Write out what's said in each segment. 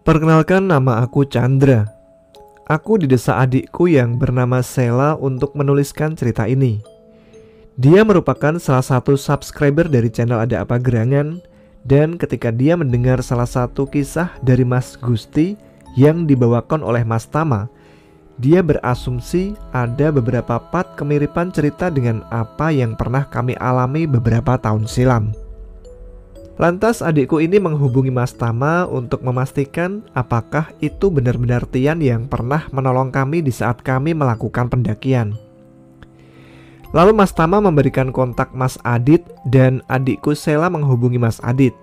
Perkenalkan, nama aku Chandra. Aku didesa adikku yang bernama Sheila untuk menuliskan cerita ini. Dia merupakan salah satu subscriber dari channel Ada Apa Gerangan, dan ketika dia mendengar salah satu kisah dari Mas Gusti yang dibawakan oleh Mas Tama, dia berasumsi ada beberapa part kemiripan cerita dengan apa yang pernah kami alami beberapa tahun silam. Lantas adikku ini menghubungi Mas Tama untuk memastikan apakah itu benar-benar Tian yang pernah menolong kami di saat kami melakukan pendakian. Lalu Mas Tama memberikan kontak Mas Adit dan adikku Sheila menghubungi Mas Adit.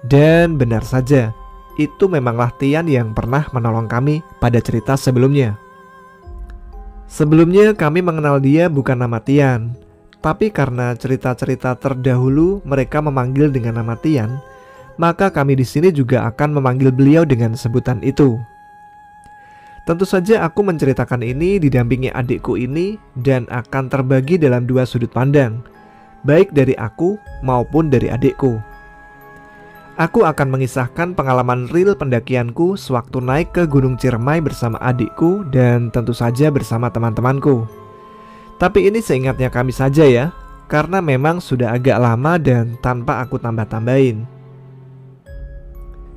Dan benar saja, itu memanglah Tian yang pernah menolong kami pada cerita sebelumnya. Sebelumnya kami mengenal dia bukan nama Tian, tapi karena cerita-cerita terdahulu mereka memanggil dengan nama Tian, maka kami di sini juga akan memanggil beliau dengan sebutan itu. Tentu saja aku menceritakan ini didampingi adikku ini dan akan terbagi dalam dua sudut pandang, baik dari aku maupun dari adikku. Aku akan mengisahkan pengalaman real pendakianku sewaktu naik ke Gunung Ciremai bersama adikku dan tentu saja bersama teman-temanku. Tapi ini seingatnya kami saja ya, karena memang sudah agak lama dan tanpa aku tambah-tambahin.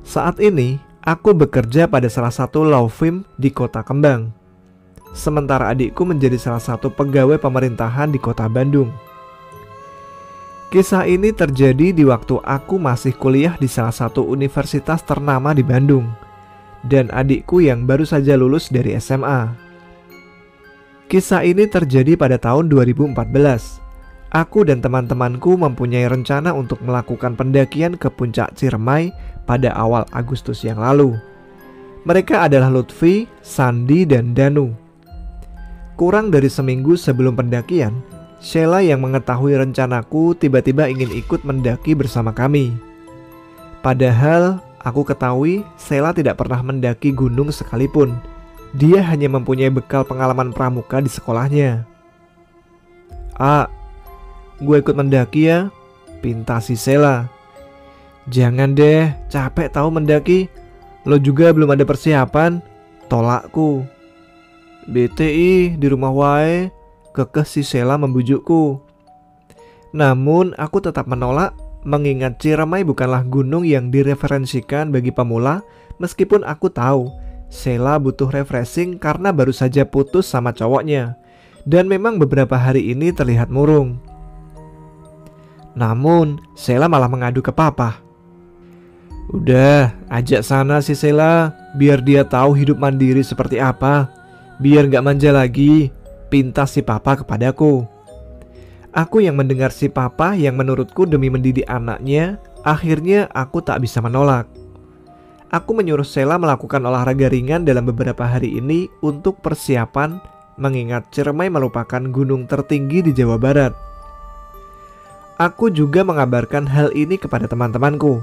Saat ini, aku bekerja pada salah satu law firm di Kota Kembang. Sementara adikku menjadi salah satu pegawai pemerintahan di Kota Bandung. Kisah ini terjadi di waktu aku masih kuliah di salah satu universitas ternama di Bandung, dan adikku yang baru saja lulus dari SMA. Kisah ini terjadi pada tahun 2014. Aku dan teman-temanku mempunyai rencana untuk melakukan pendakian ke puncak Ciremai pada awal Agustus yang lalu. Mereka adalah Lutfi, Sandi, dan Danu. Kurang dari seminggu sebelum pendakian, Sheila yang mengetahui rencanaku tiba-tiba ingin ikut mendaki bersama kami. Padahal aku ketahui Sheila tidak pernah mendaki gunung sekalipun. Dia hanya mempunyai bekal pengalaman pramuka di sekolahnya. Gue ikut mendaki ya, pinta si Sheila. Jangan deh, capek tahu mendaki. Lo juga belum ada persiapan, tolakku. BTI di rumah wae, kekeh si Sheila membujukku. Namun aku tetap menolak, mengingat Ciremai bukanlah gunung yang direferensikan bagi pemula. Meskipun aku tahu Sheila butuh refreshing karena baru saja putus sama cowoknya, dan memang beberapa hari ini terlihat murung. Namun Sheila malah mengadu ke papa. Udah, ajak sana si Sheila, biar dia tahu hidup mandiri seperti apa. Biar gak manja lagi, pinta si papa kepadaku. Aku yang mendengar si papa yang menurutku demi mendidik anaknya, akhirnya aku tak bisa menolak. Aku menyuruh Sheila melakukan olahraga ringan dalam beberapa hari ini untuk persiapan, mengingat Ciremai merupakan gunung tertinggi di Jawa Barat. Aku juga mengabarkan hal ini kepada teman-temanku.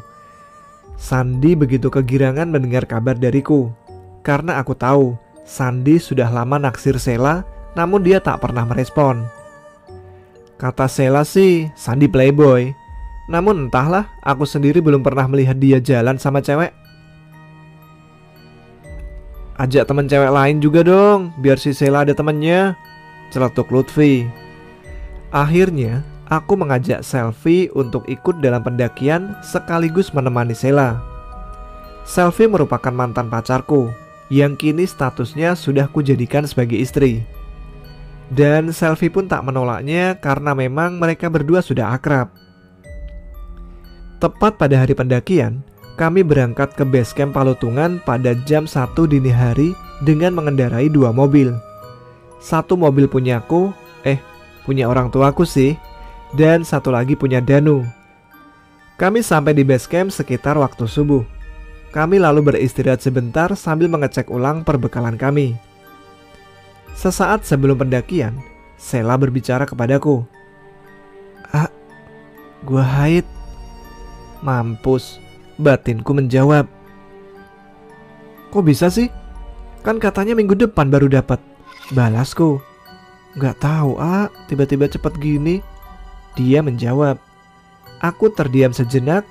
Sandi begitu kegirangan mendengar kabar dariku, karena aku tahu Sandi sudah lama naksir Sheila, namun dia tak pernah merespon. Kata Sheila sih, Sandi playboy. Namun entahlah, aku sendiri belum pernah melihat dia jalan sama cewek. Ajak temen cewek lain juga dong, biar si Sheila ada temennya, celetuk Lutfi. Akhirnya aku mengajak Selfie untuk ikut dalam pendakian sekaligus menemani Sheila. Selfie merupakan mantan pacarku yang kini statusnya sudah kujadikan sebagai istri. Dan Selfie pun tak menolaknya karena memang mereka berdua sudah akrab. Tepat pada hari pendakian, kami berangkat ke base camp Palutungan pada jam 1 dini hari dengan mengendarai dua mobil. Satu mobil punyaku, punya orang tuaku sih, dan satu lagi punya Danu. Kami sampai di base camp sekitar waktu subuh. Kami lalu beristirahat sebentar sambil mengecek ulang perbekalan kami. Sesaat sebelum pendakian, Sheila berbicara kepadaku. Gua haid. Mampus. Batinku menjawab. Kok bisa sih? Kan katanya minggu depan baru dapat. Balasku. Gak tahu tiba-tiba cepet gini. Dia menjawab. Aku terdiam sejenak.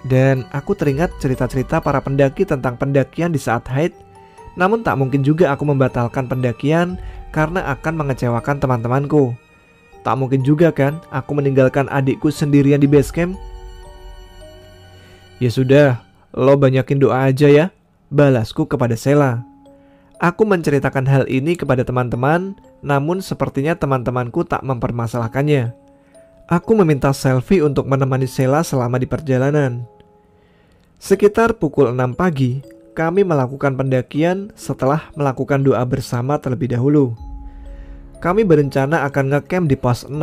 Dan aku teringat cerita-cerita para pendaki tentang pendakian di saat haid. Namun tak mungkin juga aku membatalkan pendakian karena akan mengecewakan teman-temanku. Tak mungkin juga kan aku meninggalkan adikku sendirian di base camp. Ya sudah, lo banyakin doa aja ya, balasku kepada Sheila. Aku menceritakan hal ini kepada teman-teman, namun sepertinya teman-temanku tak mempermasalahkannya. Aku meminta selfie untuk menemani Sheila selama di perjalanan. Sekitar pukul 6 pagi, kami melakukan pendakian setelah melakukan doa bersama terlebih dahulu. Kami berencana akan ngecamp di pos 6,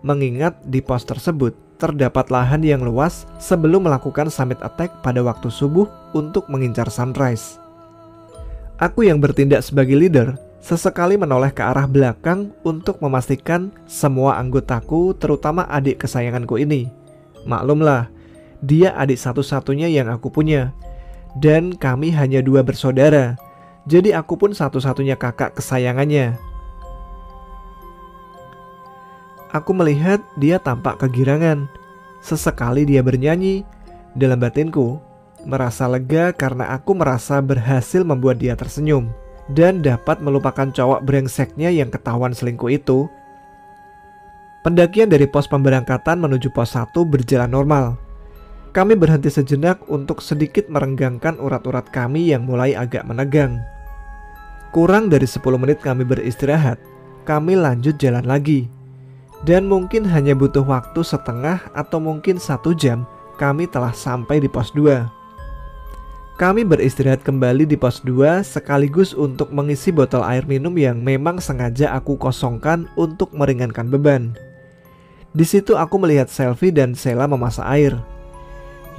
mengingat di pos tersebut terdapat lahan yang luas sebelum melakukan summit attack pada waktu subuh untuk mengincar sunrise. Aku yang bertindak sebagai leader sesekali menoleh ke arah belakang untuk memastikan semua anggotaku, terutama adik kesayanganku ini. Maklumlah, dia adik satu-satunya yang aku punya. Dan kami hanya 2 bersaudara, jadi aku pun satu-satunya kakak kesayangannya. Aku melihat dia tampak kegirangan. Sesekali dia bernyanyi. Dalam batinku merasa lega karena aku merasa berhasil membuat dia tersenyum dan dapat melupakan cowok brengseknya yang ketahuan selingkuh itu. Pendakian dari pos pemberangkatan menuju pos 1 berjalan normal. Kami berhenti sejenak untuk sedikit merenggangkan urat-urat kami yang mulai agak menegang. Kurang dari 10 menit kami beristirahat, kami lanjut jalan lagi. Dan mungkin hanya butuh waktu setengah atau mungkin 1 jam, kami telah sampai di pos 2. Kami beristirahat kembali di pos 2 sekaligus untuk mengisi botol air minum yang memang sengaja aku kosongkan untuk meringankan beban. Di situ aku melihat Selfie dan Sheila memasak air.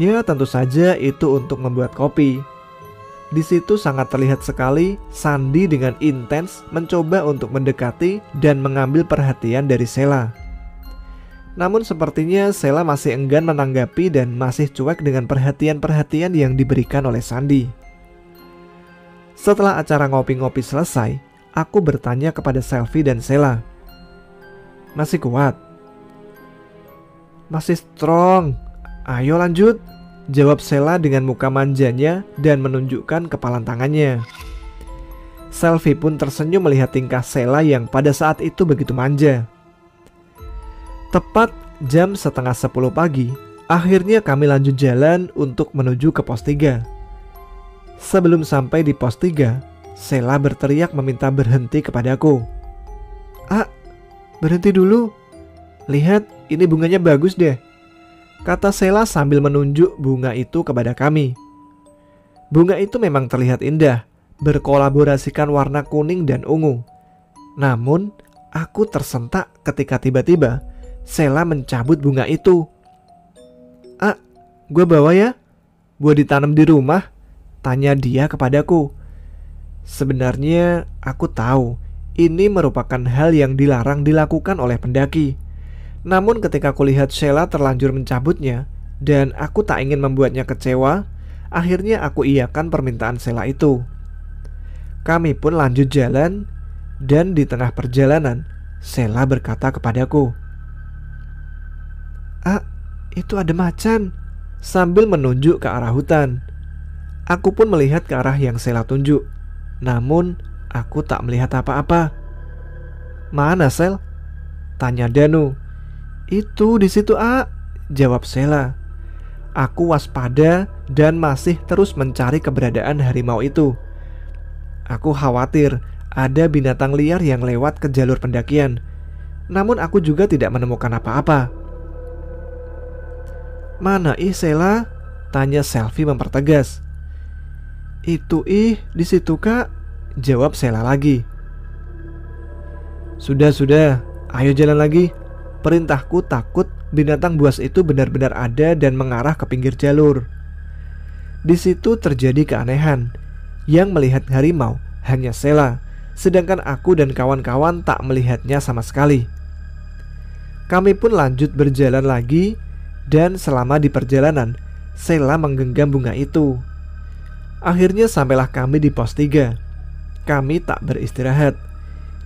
Ya, tentu saja itu untuk membuat kopi. Di situ sangat terlihat sekali Sandi dengan intens mencoba untuk mendekati dan mengambil perhatian dari Sheila. Namun sepertinya Sheila masih enggan menanggapi dan masih cuek dengan perhatian-perhatian yang diberikan oleh Sandi. Setelah acara ngopi-ngopi selesai, aku bertanya kepada Selfie dan Sheila. Masih kuat? Masih strong. Ayo lanjut, jawab Sheila dengan muka manjanya dan menunjukkan kepalan tangannya. Selfie pun tersenyum melihat tingkah Sheila yang pada saat itu begitu manja. Tepat jam setengah 10 pagi, akhirnya kami lanjut jalan untuk menuju ke pos 3. Sebelum sampai di pos 3, Sheila berteriak meminta berhenti kepadaku. "Ah, berhenti dulu. Lihat, ini bunganya bagus deh," kata Sheila sambil menunjuk bunga itu kepada kami. Bunga itu memang terlihat indah, berkolaborasikan warna kuning dan ungu. Namun, aku tersentak ketika tiba-tiba Sheila mencabut bunga itu. "Ah, gue bawa ya? Gue ditanam di rumah?" tanya dia kepadaku. Sebenarnya aku tahu ini merupakan hal yang dilarang dilakukan oleh pendaki. Namun ketika kulihat Sheila terlanjur mencabutnya dan aku tak ingin membuatnya kecewa, akhirnya aku iakan permintaan Sheila itu. Kami pun lanjut jalan dan di tengah perjalanan Sheila berkata kepadaku, "Ah, itu ada macan," sambil menunjuk ke arah hutan. Aku pun melihat ke arah yang Sheila tunjuk. Namun aku tak melihat apa-apa. "Mana, Sel?" tanya Danu. "Itu di situ, A," jawab Sheila. Aku waspada dan masih terus mencari keberadaan harimau itu. Aku khawatir ada binatang liar yang lewat ke jalur pendakian. Namun aku juga tidak menemukan apa-apa. "Mana Sheila?" tanya Selfie mempertegas. "Itu di situ, Kak," jawab Sheila lagi. Sudah, ayo jalan lagi," perintahku takut binatang buas itu benar-benar ada dan mengarah ke pinggir jalur. Di situ terjadi keanehan. Yang melihat harimau hanya Sheila, sedangkan aku dan kawan-kawan tak melihatnya sama sekali. Kami pun lanjut berjalan lagi dan selama di perjalanan Sheila menggenggam bunga itu. Akhirnya sampailah kami di pos 3. Kami tak beristirahat.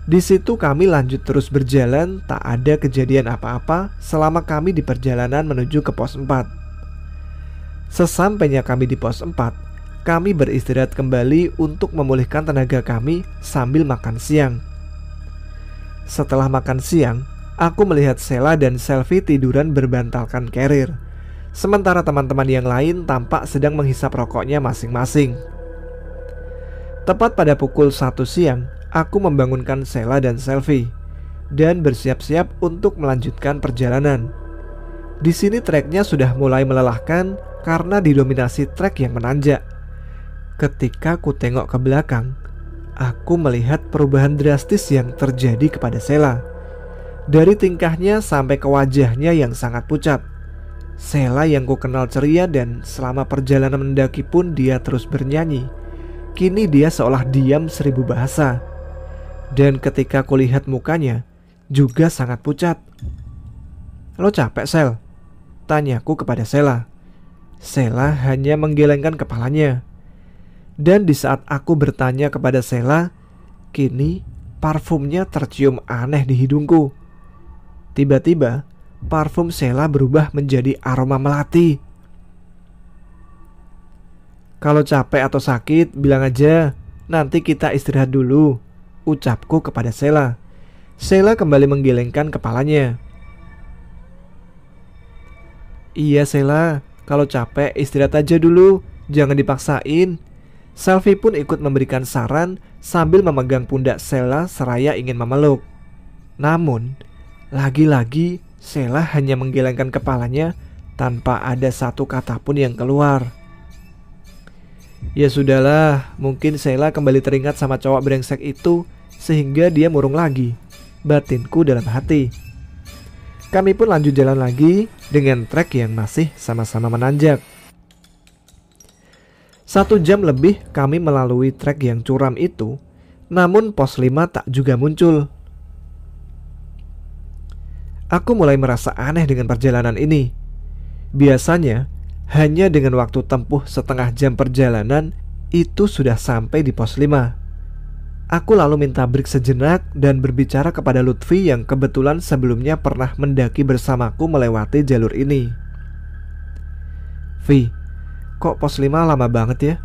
Di situ kami lanjut terus berjalan, tak ada kejadian apa-apa selama kami di perjalanan menuju ke pos 4. Sesampainya kami di pos 4, kami beristirahat kembali untuk memulihkan tenaga kami sambil makan siang. Setelah makan siang, aku melihat Sheila dan Selvi tiduran berbantalkan carrier, sementara teman-teman yang lain tampak sedang menghisap rokoknya masing-masing. Tepat pada pukul 1 siang, aku membangunkan Sheila dan Selvi dan bersiap-siap untuk melanjutkan perjalanan. Di sini treknya sudah mulai melelahkan karena didominasi trek yang menanjak. Ketika ku tengok ke belakang, aku melihat perubahan drastis yang terjadi kepada Sheila. Dari tingkahnya sampai ke wajahnya yang sangat pucat. Sheila yang ku kenal ceria dan selama perjalanan mendaki pun dia terus bernyanyi. Kini dia seolah diam 1000 bahasa. Dan ketika kulihat mukanya juga sangat pucat. "Lo capek, Sel?" tanyaku kepada Sheila. Sheila hanya menggelengkan kepalanya. Dan di saat aku bertanya kepada Sheila, kini parfumnya tercium aneh di hidungku. Tiba-tiba parfum Sheila berubah menjadi aroma melati. "Kalau capek atau sakit bilang aja, nanti kita istirahat dulu," ucapku kepada Sheila. Sheila kembali menggelengkan kepalanya. "Iya Sheila, kalau capek istirahat aja dulu, jangan dipaksain." Selvi pun ikut memberikan saran sambil memegang pundak Sheila seraya ingin memeluk. Namun, lagi-lagi Sheila hanya menggelengkan kepalanya tanpa ada satu kata pun yang keluar. Ya sudahlah, mungkin Sheila kembali teringat sama cowok brengsek itu sehingga dia murung lagi, batinku dalam hati. Kami pun lanjut jalan lagi dengan trek yang masih sama-sama menanjak. 1 jam lebih kami melalui trek yang curam itu, namun pos 5 tak juga muncul. Aku mulai merasa aneh dengan perjalanan ini. Biasanya hanya dengan waktu tempuh setengah jam perjalanan itu sudah sampai di pos 5. Aku lalu minta break sejenak dan berbicara kepada Lutfi yang kebetulan sebelumnya pernah mendaki bersamaku melewati jalur ini. "Vi, kok pos 5 lama banget ya?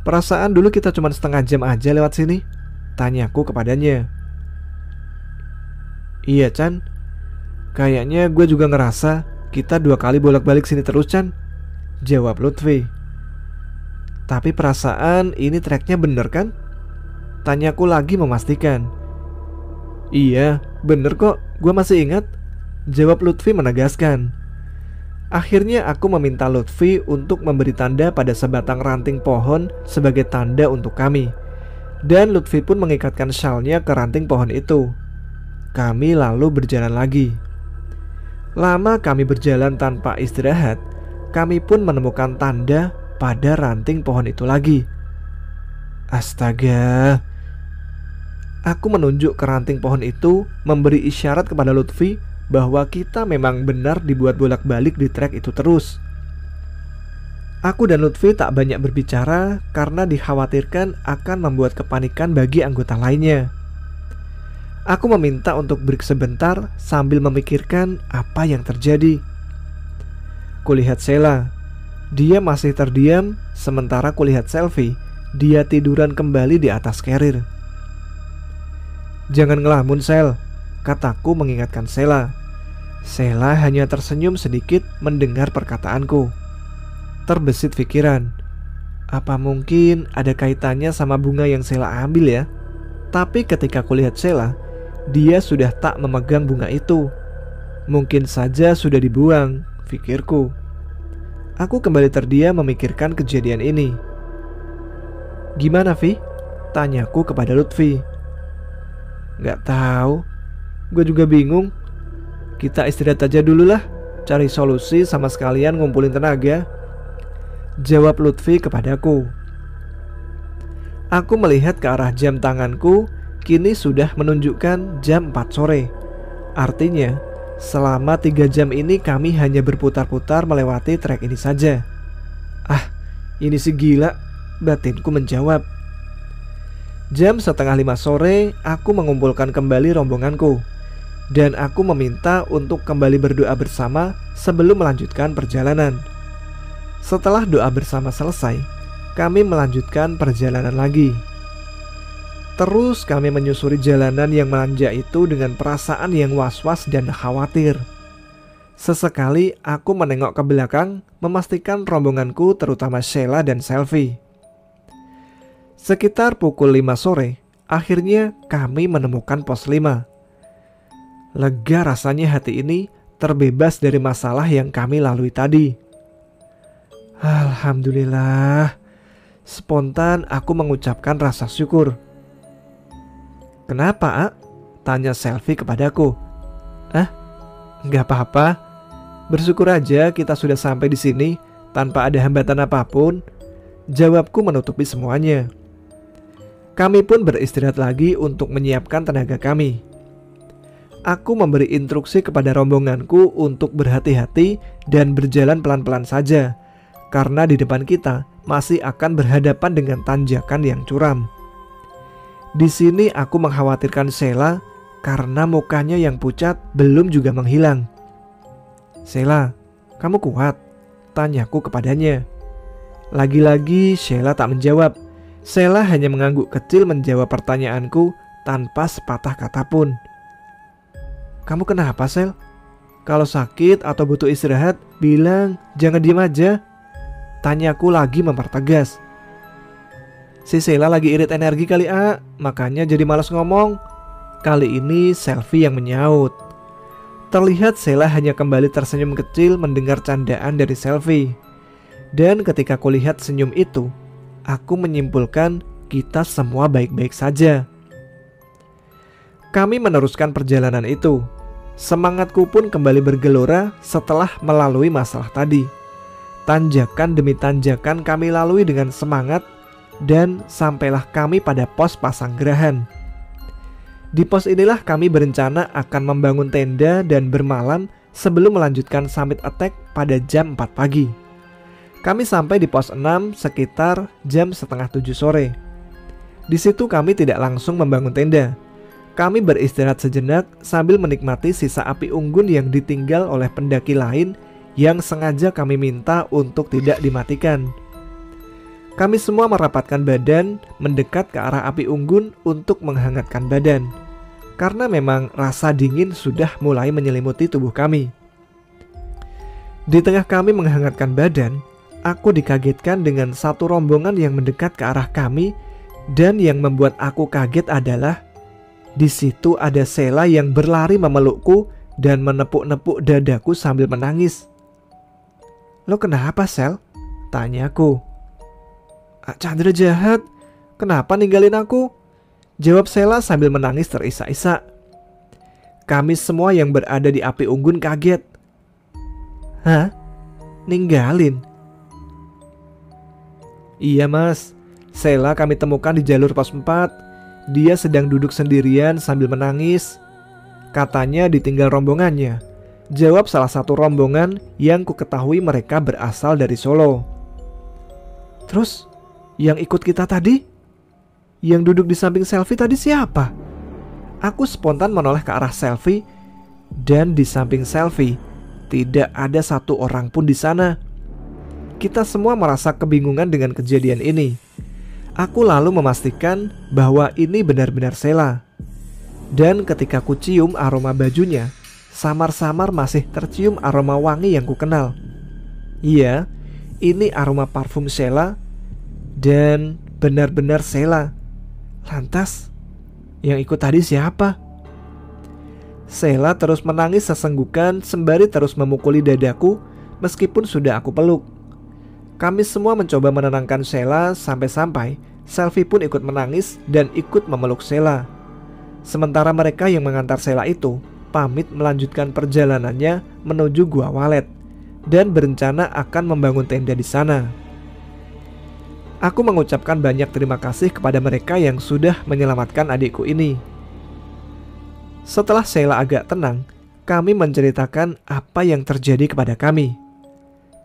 Perasaan dulu kita cuma setengah jam aja lewat sini," tanyaku kepadanya. "Iya Chan, kayaknya gue juga ngerasa kita 2 kali bolak-balik sini terus Chan," jawab Lutfi. "Tapi perasaan ini treknya bener kan?" tanyaku lagi memastikan. "Iya, bener kok, gue masih ingat," jawab Lutfi menegaskan. Akhirnya aku meminta Lutfi untuk memberi tanda pada sebatang ranting pohon sebagai tanda untuk kami. Dan Lutfi pun mengikatkan syalnya ke ranting pohon itu. Kami lalu berjalan lagi. Lama kami berjalan tanpa istirahat, kami pun menemukan tanda pada ranting pohon itu lagi. Astaga. Aku menunjuk ke ranting pohon itu, memberi isyarat kepada Lutfi bahwa kita memang benar dibuat bolak-balik di trek itu terus. Aku dan Lutfi tak banyak berbicara karena dikhawatirkan akan membuat kepanikan bagi anggota lainnya. Aku meminta untuk break sebentar sambil memikirkan apa yang terjadi. Kulihat Sheila, dia masih terdiam, sementara kulihat Selvi, dia tiduran kembali di atas carrier. "Jangan ngelamun Sel," kataku mengingatkan Sheila. Sheila hanya tersenyum sedikit mendengar perkataanku. Terbesit pikiran, apa mungkin ada kaitannya sama bunga yang Sheila ambil ya? Tapi ketika kulihat Sheila, dia sudah tak memegang bunga itu. Mungkin saja sudah dibuang, pikirku. Aku kembali terdiam memikirkan kejadian ini. "Gimana Vi?" tanyaku kepada Lutfi. "Gak tahu, gue juga bingung. Kita istirahat aja dulu lah, cari solusi sama sekalian ngumpulin tenaga," jawab Lutfi kepadaku. Aku melihat ke arah jam tanganku, kini sudah menunjukkan jam 4 sore. Artinya, selama 3 jam ini kami hanya berputar-putar melewati trek ini saja. "Ah, ini sih gila," batinku menjawab. Jam 4:30 sore, aku mengumpulkan kembali rombonganku. Dan aku meminta untuk kembali berdoa bersama sebelum melanjutkan perjalanan. Setelah doa bersama selesai, kami melanjutkan perjalanan lagi. Terus kami menyusuri jalanan yang menanjak itu dengan perasaan yang was-was dan khawatir. Sesekali aku menengok ke belakang, memastikan rombonganku terutama Sheila dan Selvi. Sekitar pukul 5 sore, akhirnya kami menemukan pos 5. Lega rasanya hati ini terbebas dari masalah yang kami lalui tadi. Alhamdulillah. Spontan aku mengucapkan rasa syukur. Kenapa, A? Tanya Selvi kepadaku. Nggak apa-apa. Bersyukur aja kita sudah sampai di sini tanpa ada hambatan apapun. Jawabku menutupi semuanya. Kami pun beristirahat lagi untuk menyiapkan tenaga kami. Aku memberi instruksi kepada rombonganku untuk berhati-hati dan berjalan pelan-pelan saja, karena di depan kita masih akan berhadapan dengan tanjakan yang curam. Di sini aku mengkhawatirkan Sheila karena mukanya yang pucat belum juga menghilang. Sheila, kamu kuat? Tanyaku kepadanya. Lagi-lagi Sheila tak menjawab. Sheila hanya mengangguk kecil menjawab pertanyaanku tanpa sepatah kata pun. Kamu kenapa, Sel? Kalau sakit atau butuh istirahat, bilang, jangan diam aja. Tanyaku lagi mempertegas. Si Sheila lagi irit energi kali, A, makanya jadi malas ngomong. Kali ini Selvi yang menyaut. Terlihat Sheila hanya kembali tersenyum kecil mendengar candaan dari Selvi. Dan ketika kulihat senyum itu, aku menyimpulkan kita semua baik-baik saja. Kami meneruskan perjalanan itu. Semangatku pun kembali bergelora setelah melalui masalah tadi. Tanjakan demi tanjakan kami lalui dengan semangat dan sampailah kami pada pos Pasanggerahan. Di pos inilah kami berencana akan membangun tenda dan bermalam sebelum melanjutkan summit attack pada jam 4 pagi. Kami sampai di pos 6 sekitar jam setengah 7 sore. Di situ kami tidak langsung membangun tenda. Kami beristirahat sejenak sambil menikmati sisa api unggun yang ditinggal oleh pendaki lain yang sengaja kami minta untuk tidak dimatikan. Kami semua merapatkan badan mendekat ke arah api unggun untuk menghangatkan badan, karena memang rasa dingin sudah mulai menyelimuti tubuh kami. Di tengah kami menghangatkan badan, aku dikagetkan dengan satu rombongan yang mendekat ke arah kami, dan yang membuat aku kaget adalah di situ ada Sheila yang berlari memelukku dan menepuk-nepuk dadaku sambil menangis. Lo kenapa, Sel? Tanyaku. Chandra jahat, kenapa ninggalin aku? Jawab Sheila sambil menangis terisak-isak. Kami semua yang berada di api unggun kaget. Hah? Ninggalin? Iya, Mas. Sheila kami temukan di jalur pos 4. Dia sedang duduk sendirian sambil menangis. Katanya ditinggal rombongannya. Jawab salah satu rombongan yang ku ketahui mereka berasal dari Solo. Terus, yang ikut kita tadi? Yang duduk di samping Selvi tadi siapa? Aku spontan menoleh ke arah Selvi, dan di samping Selvi tidak ada satu orang pun di sana. Kita semua merasa kebingungan dengan kejadian ini. Aku lalu memastikan bahwa ini benar-benar Sheila. Dan ketika ku cium aroma bajunya, samar-samar masih tercium aroma wangi yang ku kenal. Iya, ini aroma parfum Sheila. Dan benar-benar Sheila. Lantas, yang ikut tadi siapa? Sheila terus menangis sesenggukan sembari terus memukuli dadaku meskipun sudah aku peluk. Kami semua mencoba menenangkan Sheila sampai-sampai Selvi pun ikut menangis dan ikut memeluk Sheila. Sementara mereka yang mengantar Sheila itu pamit melanjutkan perjalanannya menuju Gua Walet dan berencana akan membangun tenda di sana. Aku mengucapkan banyak terima kasih kepada mereka yang sudah menyelamatkan adikku ini. Setelah Sheila agak tenang, kami menceritakan apa yang terjadi kepada kami.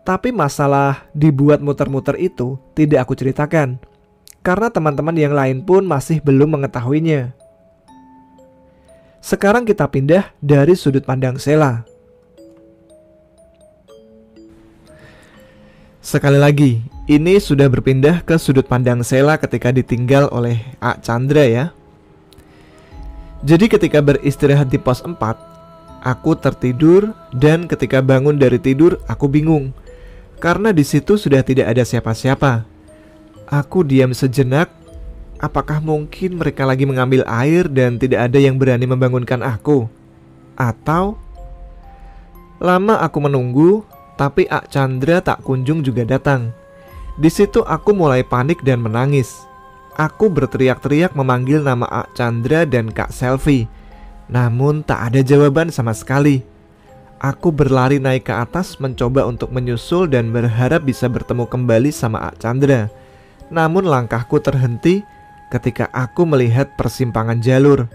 Tapi masalah dibuat muter-muter itu tidak aku ceritakan, karena teman-teman yang lain pun masih belum mengetahuinya. Sekarang kita pindah dari sudut pandang Sheila. Sekali lagi, ini sudah berpindah ke sudut pandang Sheila ketika ditinggal oleh A. Chandra ya. Jadi ketika beristirahat di pos 4, aku tertidur dan ketika bangun dari tidur aku bingung. Karena di situ sudah tidak ada siapa-siapa. Aku diam sejenak. Apakah mungkin mereka lagi mengambil air dan tidak ada yang berani membangunkan aku? Atau lama aku menunggu, tapi A. Chandra tak kunjung juga datang. Di situ aku mulai panik dan menangis. Aku berteriak-teriak memanggil nama A. Chandra dan Kak Selvi. Namun tak ada jawaban sama sekali. Aku berlari naik ke atas mencoba untuk menyusul dan berharap bisa bertemu kembali sama A. Chandra. Namun langkahku terhenti ketika aku melihat persimpangan jalur.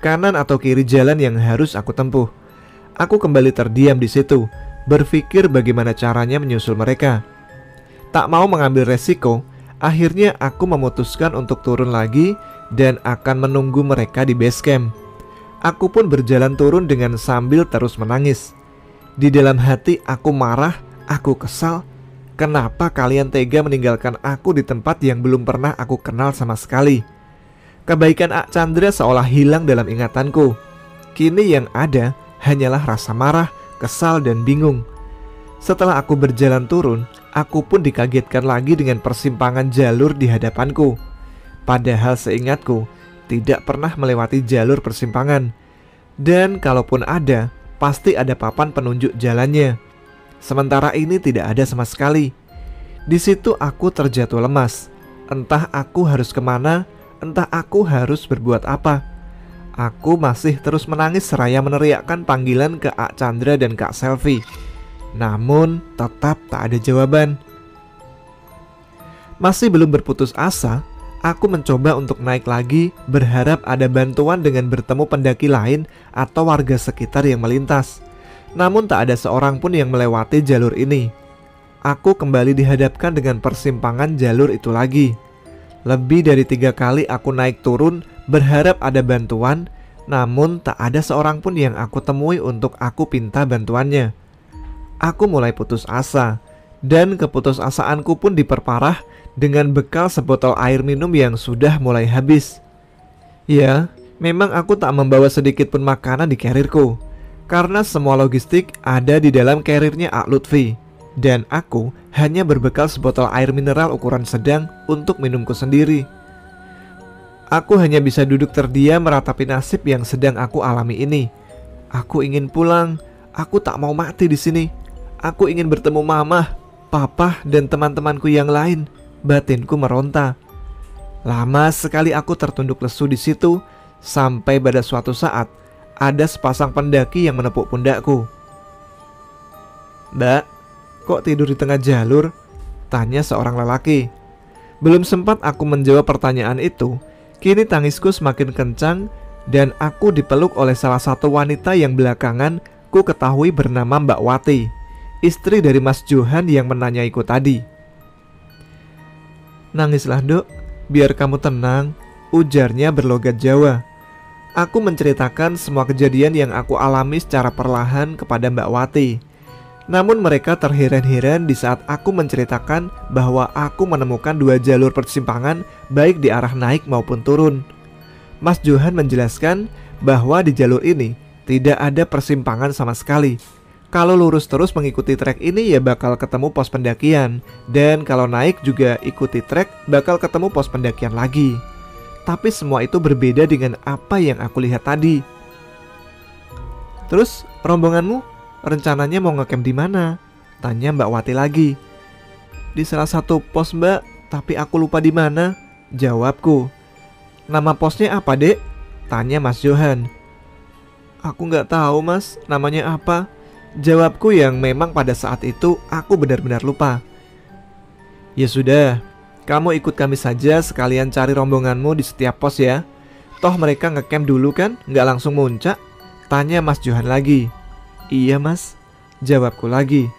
Kanan atau kiri jalan yang harus aku tempuh. Aku kembali terdiam di situ, berpikir bagaimana caranya menyusul mereka. Tak mau mengambil resiko, akhirnya aku memutuskan untuk turun lagi dan akan menunggu mereka di base camp. Aku pun berjalan turun dengan sambil terus menangis. Di dalam hati aku marah, aku kesal. Kenapa kalian tega meninggalkan aku di tempat yang belum pernah aku kenal sama sekali? Kebaikan A. Chandra seolah hilang dalam ingatanku. Kini yang ada hanyalah rasa marah, kesal, dan bingung. Setelah aku berjalan turun, aku pun dikagetkan lagi dengan persimpangan jalur di hadapanku. Padahal seingatku, tidak pernah melewati jalur persimpangan. Dan kalaupun ada, pasti ada papan penunjuk jalannya. Sementara ini tidak ada sama sekali. Di situ aku terjatuh lemas. Entah aku harus kemana, entah aku harus berbuat apa. Aku masih terus menangis seraya meneriakkan panggilan ke A. Chandra dan Kak Selvi. Namun tetap tak ada jawaban. Masih belum berputus asa, aku mencoba untuk naik lagi, berharap ada bantuan dengan bertemu pendaki lain atau warga sekitar yang melintas. Namun tak ada seorang pun yang melewati jalur ini. Aku kembali dihadapkan dengan persimpangan jalur itu lagi. Lebih dari 3 kali aku naik turun berharap ada bantuan, namun tak ada seorang pun yang aku temui untuk aku pinta bantuannya. Aku mulai putus asa, dan keputusasaanku pun diperparah dengan bekal sebotol air minum yang sudah mulai habis. Ya, memang aku tak membawa sedikit pun makanan di carrierku, karena semua logistik ada di dalam carriernya A. Lutfi. Dan aku hanya berbekal sebotol air mineral ukuran sedang untuk minumku sendiri. Aku hanya bisa duduk terdiam meratapi nasib yang sedang aku alami ini. Aku ingin pulang. Aku tak mau mati di sini. Aku ingin bertemu mama, papa, dan teman-temanku yang lain. Batinku meronta. Lama sekali aku tertunduk lesu di situ, sampai pada suatu saat ada sepasang pendaki yang menepuk pundakku. "Mbak, kok tidur di tengah jalur?" tanya seorang lelaki. Belum sempat aku menjawab pertanyaan itu, kini tangisku semakin kencang dan aku dipeluk oleh salah satu wanita yang belakangan ku ketahui bernama Mbak Wati, istri dari Mas Johan yang menanyaiku tadi. "Nangislah, Dok, biar kamu tenang," ujarnya berlogat Jawa. Aku menceritakan semua kejadian yang aku alami secara perlahan kepada Mbak Wati. Namun mereka terheran-heran di saat aku menceritakan bahwa aku menemukan 2 jalur persimpangan baik di arah naik maupun turun. Mas Johan menjelaskan bahwa di jalur ini tidak ada persimpangan sama sekali. Kalau lurus terus mengikuti trek ini ya bakal ketemu pos pendakian, dan kalau naik juga ikuti trek bakal ketemu pos pendakian lagi. Tapi semua itu berbeda dengan apa yang aku lihat tadi. "Terus rombonganmu rencananya mau ngecamp di mana?" tanya Mbak Wati lagi. "Di salah satu pos, Mbak, tapi aku lupa di mana," jawabku. "Nama posnya apa, Dek?" tanya Mas Johan. "Aku nggak tahu, Mas, namanya apa," jawabku yang memang pada saat itu aku benar-benar lupa. "Ya sudah, kamu ikut kami saja sekalian cari rombonganmu di setiap pos ya. Toh mereka ngecamp dulu kan, nggak langsung muncak?" tanya Mas Johan lagi. "Iya, Mas," jawabku lagi.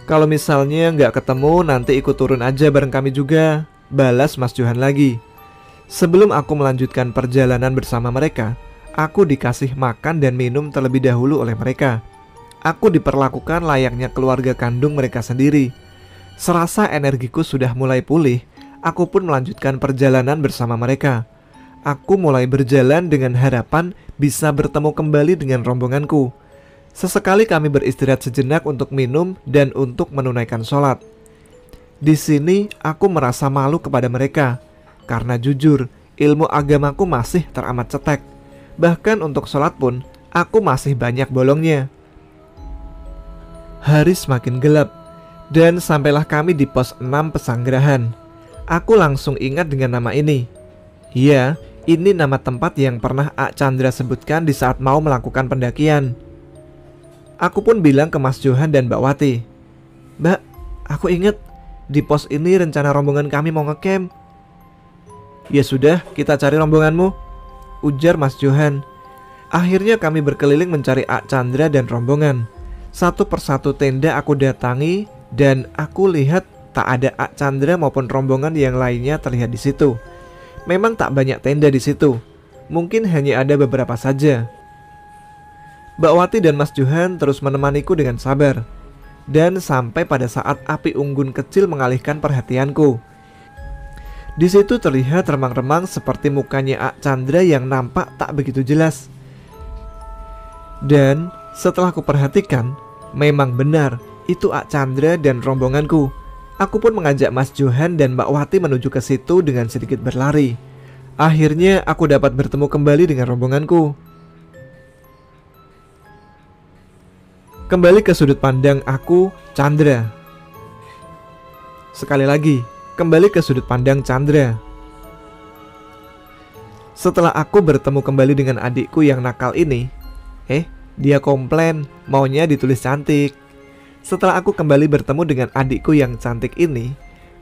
"Kalau misalnya nggak ketemu nanti ikut turun aja bareng kami juga," balas Mas Johan lagi. Sebelum aku melanjutkan perjalanan bersama mereka, aku dikasih makan dan minum terlebih dahulu oleh mereka. Aku diperlakukan layaknya keluarga kandung mereka sendiri. Serasa energiku sudah mulai pulih, aku pun melanjutkan perjalanan bersama mereka. Aku mulai berjalan dengan harapan bisa bertemu kembali dengan rombonganku. Sesekali kami beristirahat sejenak untuk minum dan untuk menunaikan sholat. Di sini aku merasa malu kepada mereka, karena jujur, ilmu agamaku masih teramat cetek. Bahkan untuk sholat pun, aku masih banyak bolongnya. Hari semakin gelap, dan sampailah kami di pos 6 Pesanggerahan. Aku langsung ingat dengan nama ini. Iya, ini nama tempat yang pernah Ak Chandra sebutkan di saat mau melakukan pendakian. Aku pun bilang ke Mas Johan dan Mbak Wati, "Mbak, aku ingat di pos ini rencana rombongan kami mau ngecamp." "Ya sudah, kita cari rombonganmu," ujar Mas Johan. Akhirnya kami berkeliling mencari Ak Chandra dan rombongan. Satu persatu tenda aku datangi dan aku lihat tak ada Ak Chandra maupun rombongan yang lainnya terlihat di situ. Memang tak banyak tenda di situ. Mungkin hanya ada beberapa saja. Mbak Wati dan Mas Johan terus menemaniku dengan sabar. Dan sampai pada saat api unggun kecil mengalihkan perhatianku. Di situ terlihat remang-remang seperti mukanya Ak Chandra yang nampak tak begitu jelas. Dan setelah aku perhatikan, memang benar itu Ak Chandra dan rombonganku. Aku pun mengajak Mas Johan dan Mbak Wati menuju ke situ dengan sedikit berlari. Akhirnya aku dapat bertemu kembali dengan rombonganku. Kembali ke sudut pandang aku, Chandra. Sekali lagi, kembali ke sudut pandang Chandra. Setelah aku bertemu kembali dengan adikku yang nakal ini, dia komplain maunya ditulis cantik. Setelah aku kembali bertemu dengan adikku yang cantik ini,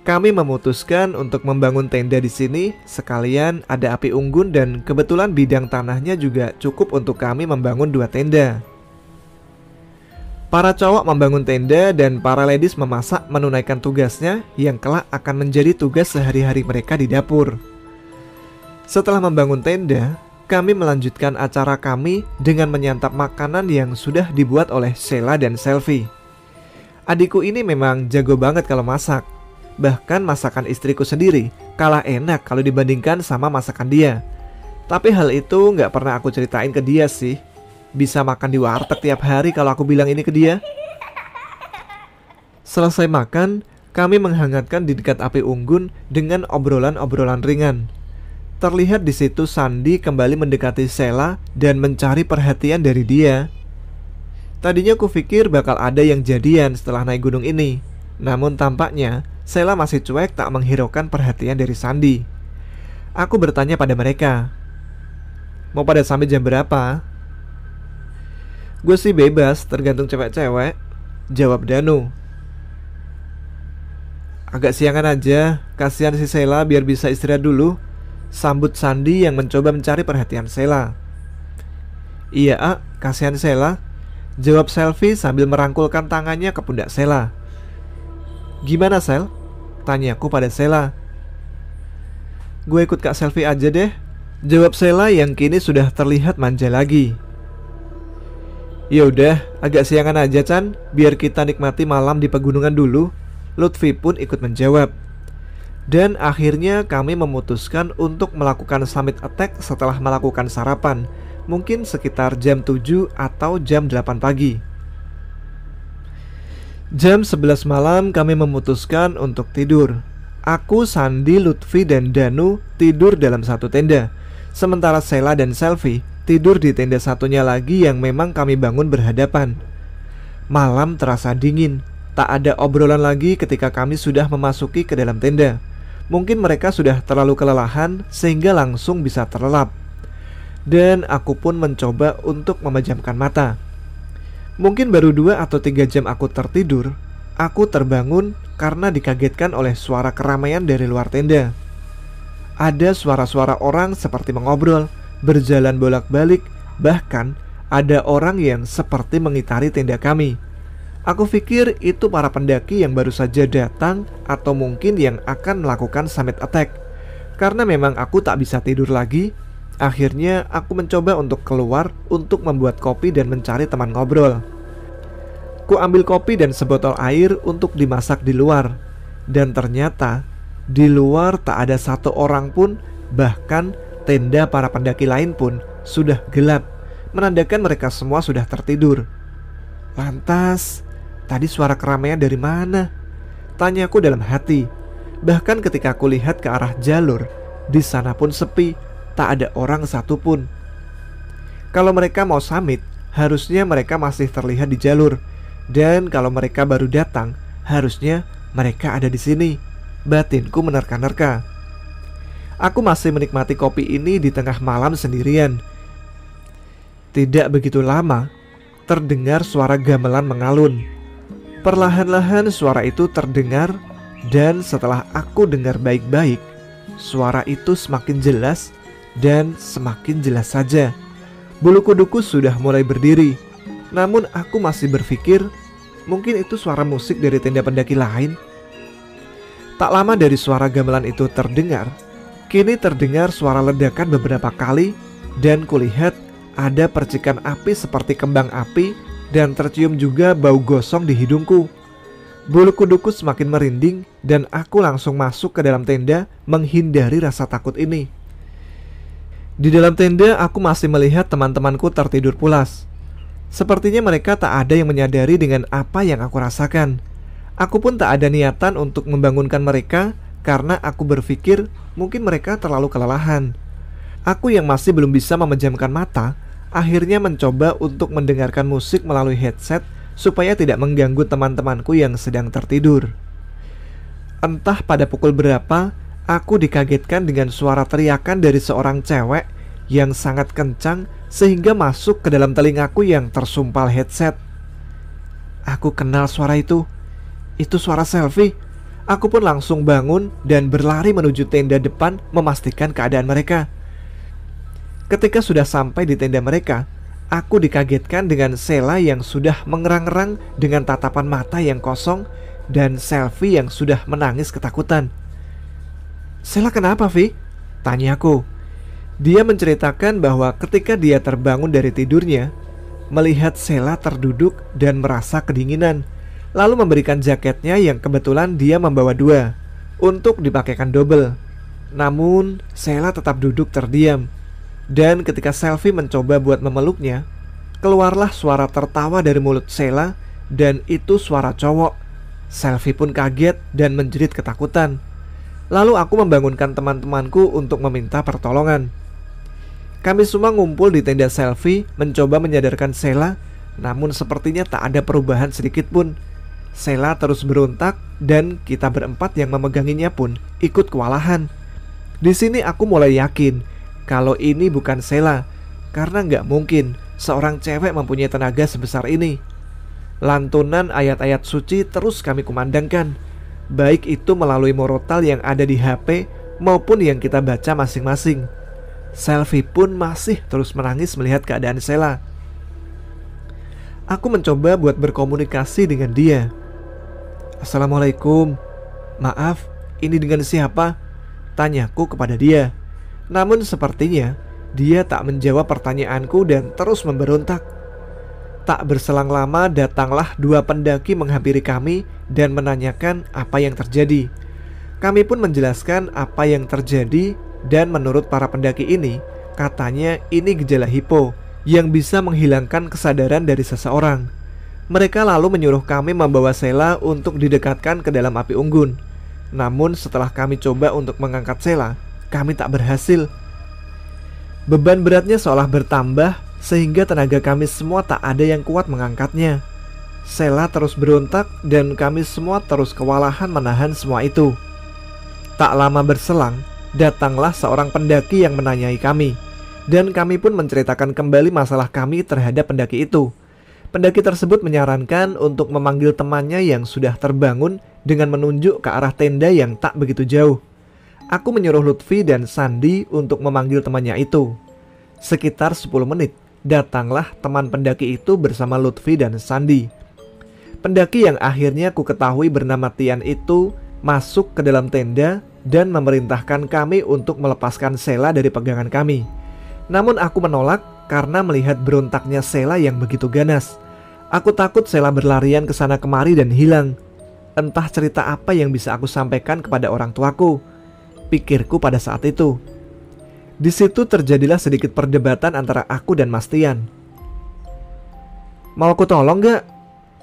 kami memutuskan untuk membangun tenda di sini. Sekalian ada api unggun dan kebetulan bidang tanahnya juga cukup untuk kami membangun 2 tenda. Para cowok membangun tenda dan para ladies memasak menunaikan tugasnya yang kelak akan menjadi tugas sehari-hari mereka di dapur. Setelah membangun tenda, kami melanjutkan acara kami dengan menyantap makanan yang sudah dibuat oleh Sheila dan Selvi. Adikku ini memang jago banget kalau masak. Bahkan masakan istriku sendiri kalah enak kalau dibandingkan sama masakan dia. Tapi hal itu gak pernah aku ceritain ke dia sih. Bisa makan di warteg tiap hari kalau aku bilang ini ke dia. Selesai makan, kami menghangatkan di dekat api unggun dengan obrolan-obrolan ringan. Terlihat di situ Sandi kembali mendekati Sheila dan mencari perhatian dari dia. Tadinya aku pikir bakal ada yang jadian setelah naik gunung ini. Namun tampaknya Sheila masih cuek tak menghiraukan perhatian dari Sandi. Aku bertanya pada mereka, "Mau pada sampai jam berapa?" "Gue sih bebas, tergantung cewek-cewek," jawab Danu. "Agak siangan aja, kasihan si Sheila biar bisa istirahat dulu," sambut Sandi yang mencoba mencari perhatian Sheila. "Iya kasihan Sheila," jawab Selvi sambil merangkulkan tangannya ke pundak Sheila. "Gimana Sel?" tanyaku pada Sheila. "Gue ikut Kak Selvi aja deh," jawab Sheila yang kini sudah terlihat manja lagi. "Ya udah, agak siangan aja Chan, biar kita nikmati malam di pegunungan dulu," Lutfi pun ikut menjawab. Dan akhirnya kami memutuskan untuk melakukan summit attack setelah melakukan sarapan, mungkin sekitar jam 7 atau jam 8 pagi. Jam 11 malam kami memutuskan untuk tidur. Aku, Sandi, Lutfi, dan Danu tidur dalam satu tenda. Sementara Sheila dan Selvi tidur di tenda satunya lagi yang memang kami bangun berhadapan. Malam terasa dingin. Tak ada obrolan lagi ketika kami sudah memasuki ke dalam tenda. Mungkin mereka sudah terlalu kelelahan sehingga langsung bisa terlelap. Dan aku pun mencoba untuk memejamkan mata. Mungkin baru 2 atau 3 jam aku tertidur, aku terbangun karena dikagetkan oleh suara keramaian dari luar tenda. Ada suara-suara orang seperti mengobrol, berjalan bolak-balik, bahkan ada orang yang seperti mengitari tenda kami. Aku pikir itu para pendaki yang baru saja datang atau mungkin yang akan melakukan summit attack. Karena memang aku tak bisa tidur lagi, akhirnya aku mencoba untuk keluar untuk membuat kopi dan mencari teman ngobrol. Ku ambil kopi dan sebotol air untuk dimasak di luar. Dan ternyata di luar tak ada satu orang pun, bahkan tenda para pendaki lain pun sudah gelap, menandakan mereka semua sudah tertidur. Lantas, tadi suara keramaian dari mana? Tanyaku dalam hati. Bahkan ketika aku lihat ke arah jalur, di sana pun sepi, tak ada orang satupun. Kalau mereka mau summit, harusnya mereka masih terlihat di jalur. Dan kalau mereka baru datang, harusnya mereka ada di sini. Batinku menerka-nerka. Aku masih menikmati kopi ini di tengah malam sendirian. Tidak begitu lama, terdengar suara gamelan mengalun. Perlahan-lahan suara itu terdengar, dan setelah aku dengar baik-baik, suara itu semakin jelas dan semakin jelas saja. Bulu kuduku sudah mulai berdiri. Namun aku masih berpikir, mungkin itu suara musik dari tenda pendaki lain. Tak lama dari suara gamelan itu terdengar, kini terdengar suara ledakan beberapa kali, dan kulihat ada percikan api seperti kembang api, dan tercium juga bau gosong di hidungku. Bulu kuduku semakin merinding, dan aku langsung masuk ke dalam tenda menghindari rasa takut ini. Di dalam tenda aku masih melihat teman-temanku tertidur pulas. Sepertinya mereka tak ada yang menyadari dengan apa yang aku rasakan. Aku pun tak ada niatan untuk membangunkan mereka, karena aku berpikir mungkin mereka terlalu kelelahan. Aku yang masih belum bisa memejamkan mata, akhirnya mencoba untuk mendengarkan musik melalui headset supaya tidak mengganggu teman-temanku yang sedang tertidur. Entah pada pukul berapa, aku dikagetkan dengan suara teriakan dari seorang cewek yang sangat kencang sehingga masuk ke dalam telingaku yang tersumpal headset. Aku kenal suara itu. Itu suara Selfie. Aku pun langsung bangun dan berlari menuju tenda depan memastikan keadaan mereka. Ketika sudah sampai di tenda mereka, aku dikagetkan dengan Sheila yang sudah mengerang-erang dengan tatapan mata yang kosong, dan Selfie yang sudah menangis ketakutan. "Sheila, kenapa, Vi?" tanyaku. Dia menceritakan bahwa ketika dia terbangun dari tidurnya, melihat Sheila terduduk dan merasa kedinginan, lalu memberikan jaketnya yang kebetulan dia membawa dua untuk dipakaikan double. Namun Sheila tetap duduk terdiam. Dan ketika Selfie mencoba buat memeluknya, keluarlah suara tertawa dari mulut Sheila, dan itu suara cowok. Selfie pun kaget dan menjerit ketakutan. Lalu aku membangunkan teman-temanku untuk meminta pertolongan. Kami semua ngumpul di tenda Selfie mencoba menyadarkan Sheila, namun sepertinya tak ada perubahan sedikit pun. Sheila terus berontak, dan kita berempat yang memeganginya pun ikut kewalahan. Di sini aku mulai yakin kalau ini bukan Sheila, karena nggak mungkin seorang cewek mempunyai tenaga sebesar ini. Lantunan ayat-ayat suci terus kami kumandangkan, baik itu melalui murotal yang ada di HP maupun yang kita baca masing-masing. Selfie pun masih terus menangis melihat keadaan Sheila. Aku mencoba buat berkomunikasi dengan dia. "Assalamualaikum, maaf, ini dengan siapa?" tanyaku kepada dia. Namun sepertinya dia tak menjawab pertanyaanku dan terus memberontak. Tak berselang lama datanglah dua pendaki menghampiri kami dan menanyakan apa yang terjadi. Kami pun menjelaskan apa yang terjadi, dan menurut para pendaki ini, katanya ini gejala hipo yang bisa menghilangkan kesadaran dari seseorang. Mereka lalu menyuruh kami membawa Sheila untuk didekatkan ke dalam api unggun. Namun setelah kami coba untuk mengangkat Sheila, kami tak berhasil. Beban beratnya seolah bertambah sehingga tenaga kami semua tak ada yang kuat mengangkatnya. Sheila terus berontak dan kami semua terus kewalahan menahan semua itu. Tak lama berselang, datanglah seorang pendaki yang menanyai kami, dan kami pun menceritakan kembali masalah kami terhadap pendaki itu. Pendaki tersebut menyarankan untuk memanggil temannya yang sudah terbangun dengan menunjuk ke arah tenda yang tak begitu jauh. Aku menyuruh Lutfi dan Sandi untuk memanggil temannya itu. Sekitar 10 menit, datanglah teman pendaki itu bersama Lutfi dan Sandi. Pendaki yang akhirnya ku ketahui bernama Tian itu masuk ke dalam tenda dan memerintahkan kami untuk melepaskan Sheila dari pegangan kami. Namun aku menolak karena melihat berontaknya Sheila yang begitu ganas. Aku takut Sheila berlarian ke sana kemari dan hilang. Entah cerita apa yang bisa aku sampaikan kepada orang tuaku, pikirku pada saat itu. Di situ terjadilah sedikit perdebatan antara aku dan Mas Tian. "Mau aku tolong gak?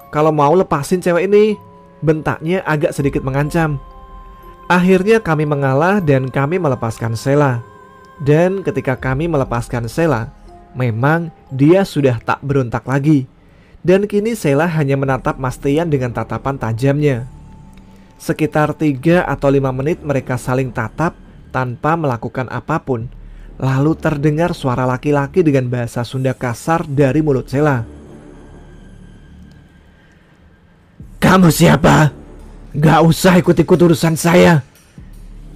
Kalau mau lepasin cewek ini," bentaknya agak sedikit mengancam. Akhirnya kami mengalah dan kami melepaskan Sheila. Dan ketika kami melepaskan Sheila, memang dia sudah tak berontak lagi. Dan kini Sheila hanya menatap Mas Tian dengan tatapan tajamnya. Sekitar 3 atau 5 menit mereka saling tatap tanpa melakukan apapun. Lalu terdengar suara laki-laki dengan bahasa Sunda kasar dari mulut Sheila. "Kamu siapa? Gak usah ikut-ikut urusan saya.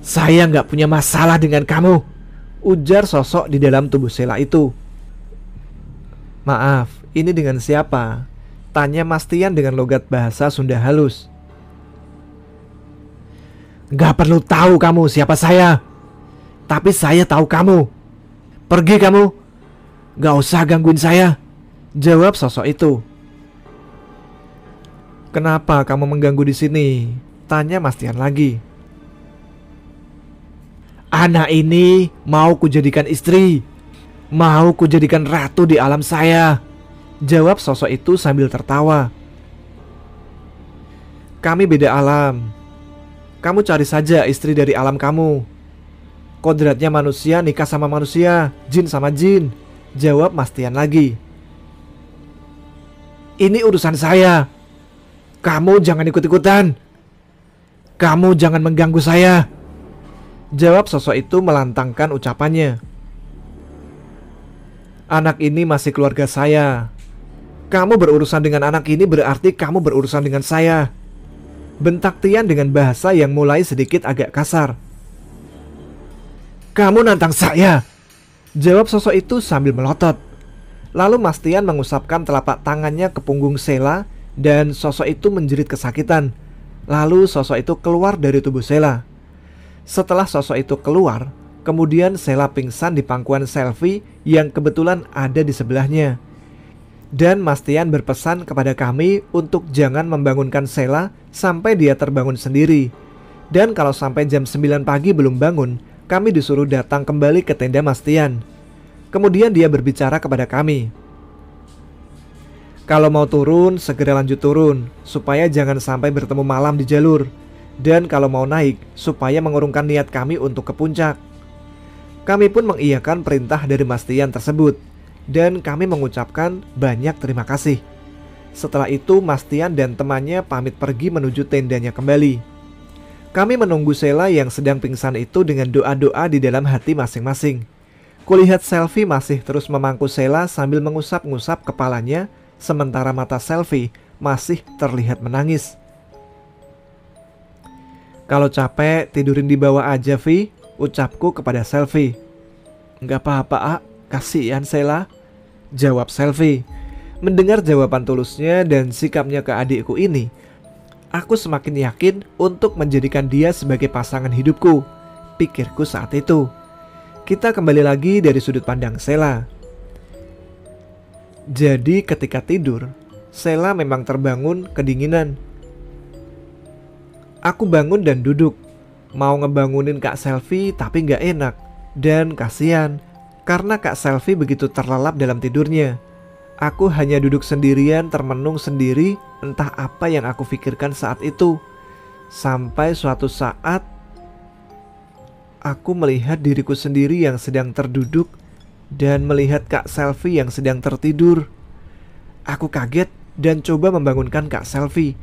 Saya gak punya masalah dengan kamu," ujar sosok di dalam tubuh Sheila itu. "Maaf, ini dengan siapa?" tanya Mas Tian dengan logat bahasa Sunda halus. "Gak perlu tahu kamu siapa saya, tapi saya tahu kamu. Pergi kamu, gak usah gangguin saya," jawab sosok itu. "Kenapa kamu mengganggu di sini?" tanya Mas Tian lagi. "Anak ini mau kujadikan istri, mau kujadikan ratu di alam saya," jawab sosok itu sambil tertawa. "Kami beda alam. Kamu cari saja istri dari alam kamu. Kodratnya manusia nikah sama manusia, jin sama jin," jawab Mas Tian lagi. "Ini urusan saya. Kamu jangan ikut-ikutan. Kamu jangan mengganggu saya," jawab sosok itu melantangkan ucapannya. "Anak ini masih keluarga saya. Kamu berurusan dengan anak ini berarti kamu berurusan dengan saya," bentak Tian dengan bahasa yang mulai sedikit agak kasar. "Kamu nantang saya," jawab sosok itu sambil melotot. Lalu Mas Tian mengusapkan telapak tangannya ke punggung Sheila dan sosok itu menjerit kesakitan. Lalu sosok itu keluar dari tubuh Sheila. Setelah sosok itu keluar, kemudian Sheila pingsan di pangkuan selfie yang kebetulan ada di sebelahnya. Dan Mas Tian berpesan kepada kami untuk jangan membangunkan Sheila sampai dia terbangun sendiri. Dan kalau sampai jam 9 pagi belum bangun, kami disuruh datang kembali ke tenda Mas Tian. Kemudian dia berbicara kepada kami. "Kalau mau turun, segera lanjut turun, supaya jangan sampai bertemu malam di jalur. Dan kalau mau naik, supaya mengurungkan niat kami untuk ke puncak." Kami pun mengiyakan perintah dari Mas Tian tersebut, dan kami mengucapkan banyak terima kasih. Setelah itu Mas Tian dan temannya pamit pergi menuju tendanya kembali. Kami menunggu Sheila yang sedang pingsan itu dengan doa-doa di dalam hati masing-masing. Kulihat selfie masih terus memangku Sheila sambil mengusap-ngusap kepalanya, sementara mata selfie masih terlihat menangis. "Kalau capek tidurin di bawah aja, Vi," ucapku kepada selfie. "Gak apa-apa, A, kasihan Sheila," jawab selfie. Mendengar jawaban tulusnya dan sikapnya ke adikku ini, aku semakin yakin untuk menjadikan dia sebagai pasangan hidupku, pikirku saat itu. Kita kembali lagi dari sudut pandang Sheila. Jadi ketika tidur, Sheila memang terbangun kedinginan. Aku bangun dan duduk, mau ngebangunin Kak Selfie tapi gak enak. Dan kasihan, karena Kak Selfie begitu terlelap dalam tidurnya. Aku hanya duduk sendirian termenung sendiri, entah apa yang aku pikirkan saat itu. Sampai suatu saat aku melihat diriku sendiri yang sedang terduduk dan melihat Kak Selfie yang sedang tertidur. Aku kaget dan coba membangunkan Kak Selfie.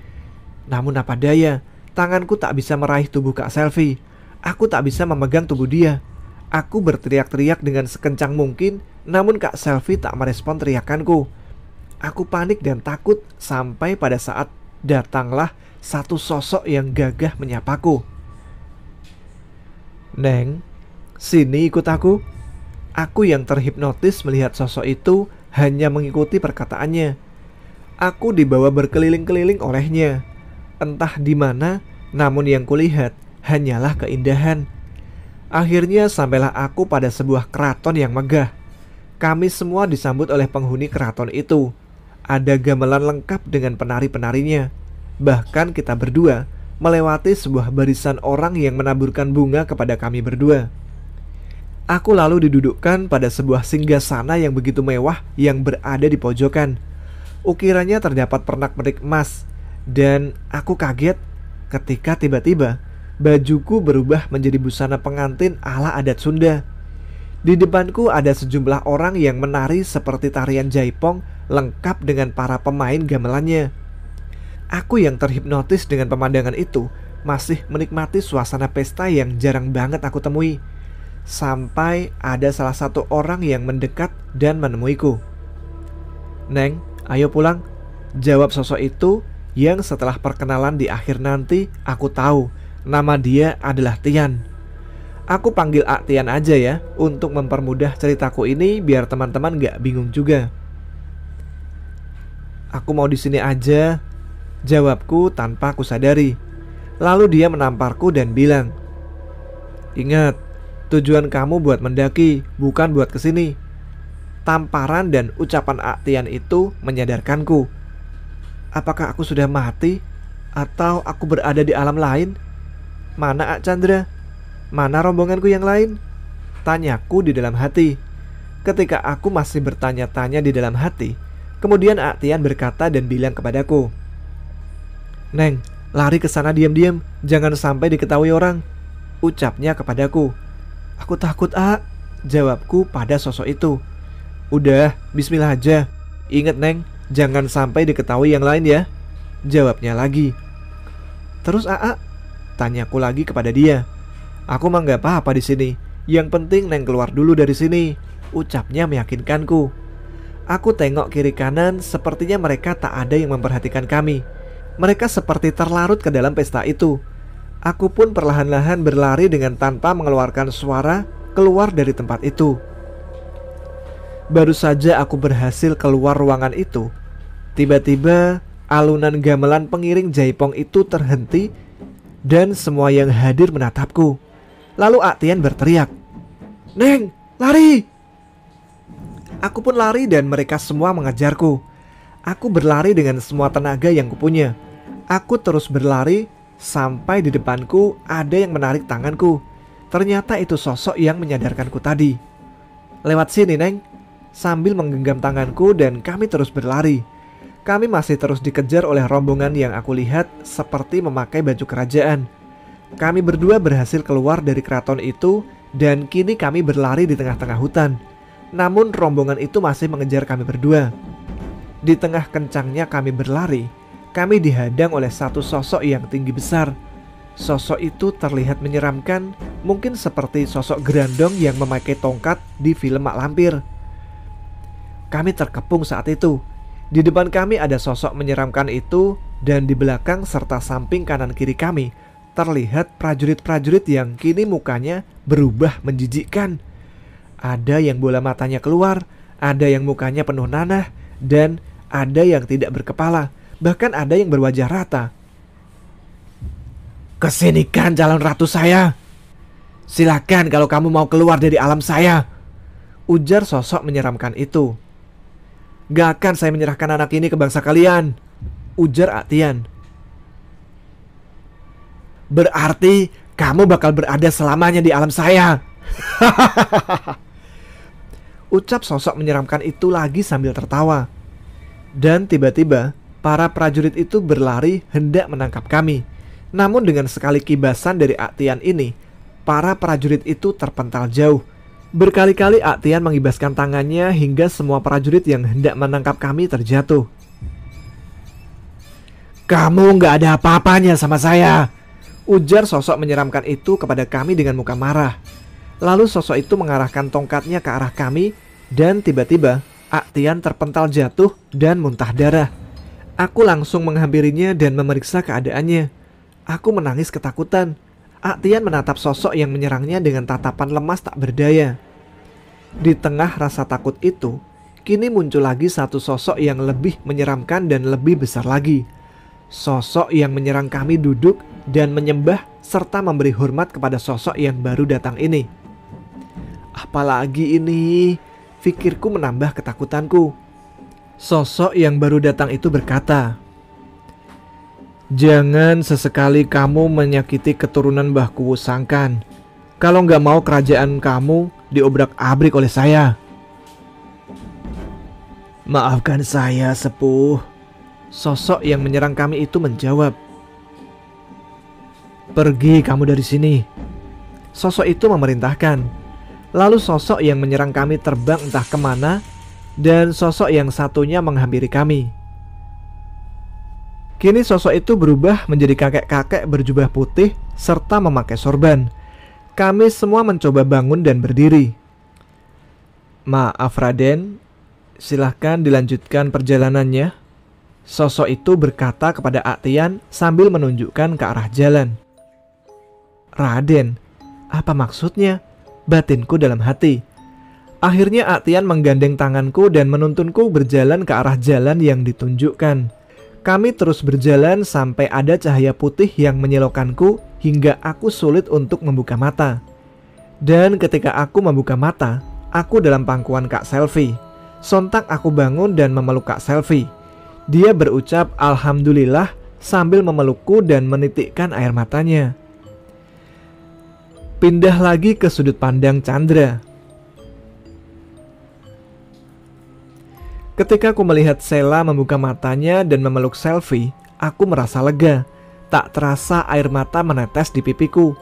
Namun apa daya, tanganku tak bisa meraih tubuh Kak Selfie. Aku tak bisa memegang tubuh dia. Aku berteriak-teriak dengan sekencang mungkin, namun Kak Selfie tak merespon teriakanku. Aku panik dan takut sampai pada saat datanglah satu sosok yang gagah menyapaku. "Neng, sini ikut aku." Aku yang terhipnotis melihat sosok itu hanya mengikuti perkataannya. Aku dibawa berkeliling-keliling olehnya. Entah di mana, namun yang kulihat hanyalah keindahan. Akhirnya sampailah aku pada sebuah keraton yang megah. Kami semua disambut oleh penghuni keraton itu. Ada gamelan lengkap dengan penari-penarinya. Bahkan kita berdua melewati sebuah barisan orang yang menaburkan bunga kepada kami berdua. Aku lalu didudukkan pada sebuah singgasana yang begitu mewah yang berada di pojokan. Ukirannya terdapat pernak-pernik emas, dan aku kaget ketika tiba-tiba bajuku berubah menjadi busana pengantin ala adat Sunda. Di depanku ada sejumlah orang yang menari seperti tarian jaipong lengkap dengan para pemain gamelannya. Aku yang terhipnotis dengan pemandangan itu masih menikmati suasana pesta yang jarang banget aku temui. Sampai ada salah satu orang yang mendekat dan menemuiku. "Neng, ayo pulang," jawab sosok itu yang setelah perkenalan di akhir nanti aku tahu nama dia adalah Tian. Aku panggil Ak Tian aja ya untuk mempermudah ceritaku ini biar teman-teman gak bingung juga. "Aku mau di sini aja," jawabku tanpa aku sadari. Lalu dia menamparku dan bilang, "Ingat, tujuan kamu buat mendaki, bukan buat kesini." Tamparan dan ucapan Ak Tian itu menyadarkanku. Apakah aku sudah mati? Atau aku berada di alam lain? Mana Ak Chandra? Mana rombonganku yang lain? Tanyaku di dalam hati. Ketika aku masih bertanya-tanya di dalam hati, kemudian Ak Tian berkata dan bilang kepadaku, "Neng, lari ke sana diam-diam, jangan sampai diketahui orang," ucapnya kepadaku. "Aku takut, Ak," jawabku pada sosok itu. "Udah, bismillah aja. Ingat Neng, jangan sampai diketahui yang lain ya," jawabnya lagi. "Terus Ak," tanyaku lagi kepada dia. "Aku mah gak apa-apa di sini. Yang penting Neng keluar dulu dari sini," ucapnya meyakinkanku. Aku tengok kiri kanan, sepertinya mereka tak ada yang memperhatikan kami. Mereka seperti terlarut ke dalam pesta itu. Aku pun perlahan-lahan berlari dengan tanpa mengeluarkan suara keluar dari tempat itu. Baru saja aku berhasil keluar ruangan itu, tiba-tiba alunan gamelan pengiring jaipong itu terhenti dan semua yang hadir menatapku. Lalu Ak Tian berteriak, "Neng, lari!" Aku pun lari dan mereka semua mengejarku. Aku berlari dengan semua tenaga yang kupunya. Aku terus berlari sampai di depanku ada yang menarik tanganku. Ternyata itu sosok yang menyadarkanku tadi. "Lewat sini Neng," sambil menggenggam tanganku, dan kami terus berlari. Kami masih terus dikejar oleh rombongan yang aku lihat seperti memakai baju kerajaan. Kami berdua berhasil keluar dari keraton itu dan kini kami berlari di tengah-tengah hutan. Namun rombongan itu masih mengejar kami berdua. Di tengah kencangnya kami berlari, kami dihadang oleh satu sosok yang tinggi besar. Sosok itu terlihat menyeramkan, mungkin seperti sosok gerandong yang memakai tongkat di film Mak Lampir. Kami terkepung saat itu. Di depan kami ada sosok menyeramkan itu, dan di belakang serta samping kanan kiri kami terlihat prajurit-prajurit yang kini mukanya berubah menjijikkan. Ada yang bola matanya keluar, ada yang mukanya penuh nanah, dan ada yang tidak berkepala. Bahkan ada yang berwajah rata. "Kesinikan calon ratu saya. Silakan kalau kamu mau keluar dari alam saya," ujar sosok menyeramkan itu. "Gak akan saya menyerahkan anak ini ke bangsa kalian," ujar Ak Tian. "Berarti kamu bakal berada selamanya di alam saya." Ucap sosok menyeramkan itu lagi sambil tertawa. Dan tiba-tiba para prajurit itu berlari hendak menangkap kami. Namun dengan sekali kibasan dari Ak Tian ini, para prajurit itu terpental jauh. Berkali-kali Ak Tian mengibaskan tangannya hingga semua prajurit yang hendak menangkap kami terjatuh. "Kamu gak ada apa-apanya sama saya," ujar sosok menyeramkan itu kepada kami dengan muka marah. Lalu sosok itu mengarahkan tongkatnya ke arah kami, dan tiba-tiba Ak Tian terpental jatuh dan muntah darah. Aku langsung menghampirinya dan memeriksa keadaannya. Aku menangis ketakutan. Ak Tian menatap sosok yang menyerangnya dengan tatapan lemas tak berdaya. Di tengah rasa takut itu, kini muncul lagi satu sosok yang lebih menyeramkan dan lebih besar lagi. Sosok yang menyerang kami duduk dan menyembah serta memberi hormat kepada sosok yang baru datang ini. Apalagi ini? Pikirku menambah ketakutanku. Sosok yang baru datang itu berkata, "Jangan sesekali kamu menyakiti keturunan Mbahku Wusangkan. Kalau nggak mau kerajaan kamu diobrak-abrik oleh saya." "Maafkan saya, Sepuh." Sosok yang menyerang kami itu menjawab, "Pergi kamu dari sini." Sosok itu memerintahkan. Lalu sosok yang menyerang kami terbang entah kemana, dan sosok yang satunya menghampiri kami. Kini sosok itu berubah menjadi kakek-kakek berjubah putih serta memakai sorban. Kami semua mencoba bangun dan berdiri. "Maaf Raden, silahkan dilanjutkan perjalanannya." Sosok itu berkata kepada Aktian sambil menunjukkan ke arah jalan. "Raden, apa maksudnya?" batinku dalam hati. Akhirnya Aktian menggandeng tanganku dan menuntunku berjalan ke arah jalan yang ditunjukkan. Kami terus berjalan sampai ada cahaya putih yang menyilaukanku hingga aku sulit untuk membuka mata. Dan ketika aku membuka mata, aku dalam pangkuan Kak Selvi. Sontak aku bangun dan memeluk Kak Selvi. Dia berucap "Alhamdulillah" sambil memelukku dan menitikkan air matanya. Pindah lagi ke sudut pandang Chandra. Ketika aku melihat Sheila membuka matanya dan memeluk Selvi, aku merasa lega. Tak terasa air mata menetes di pipiku.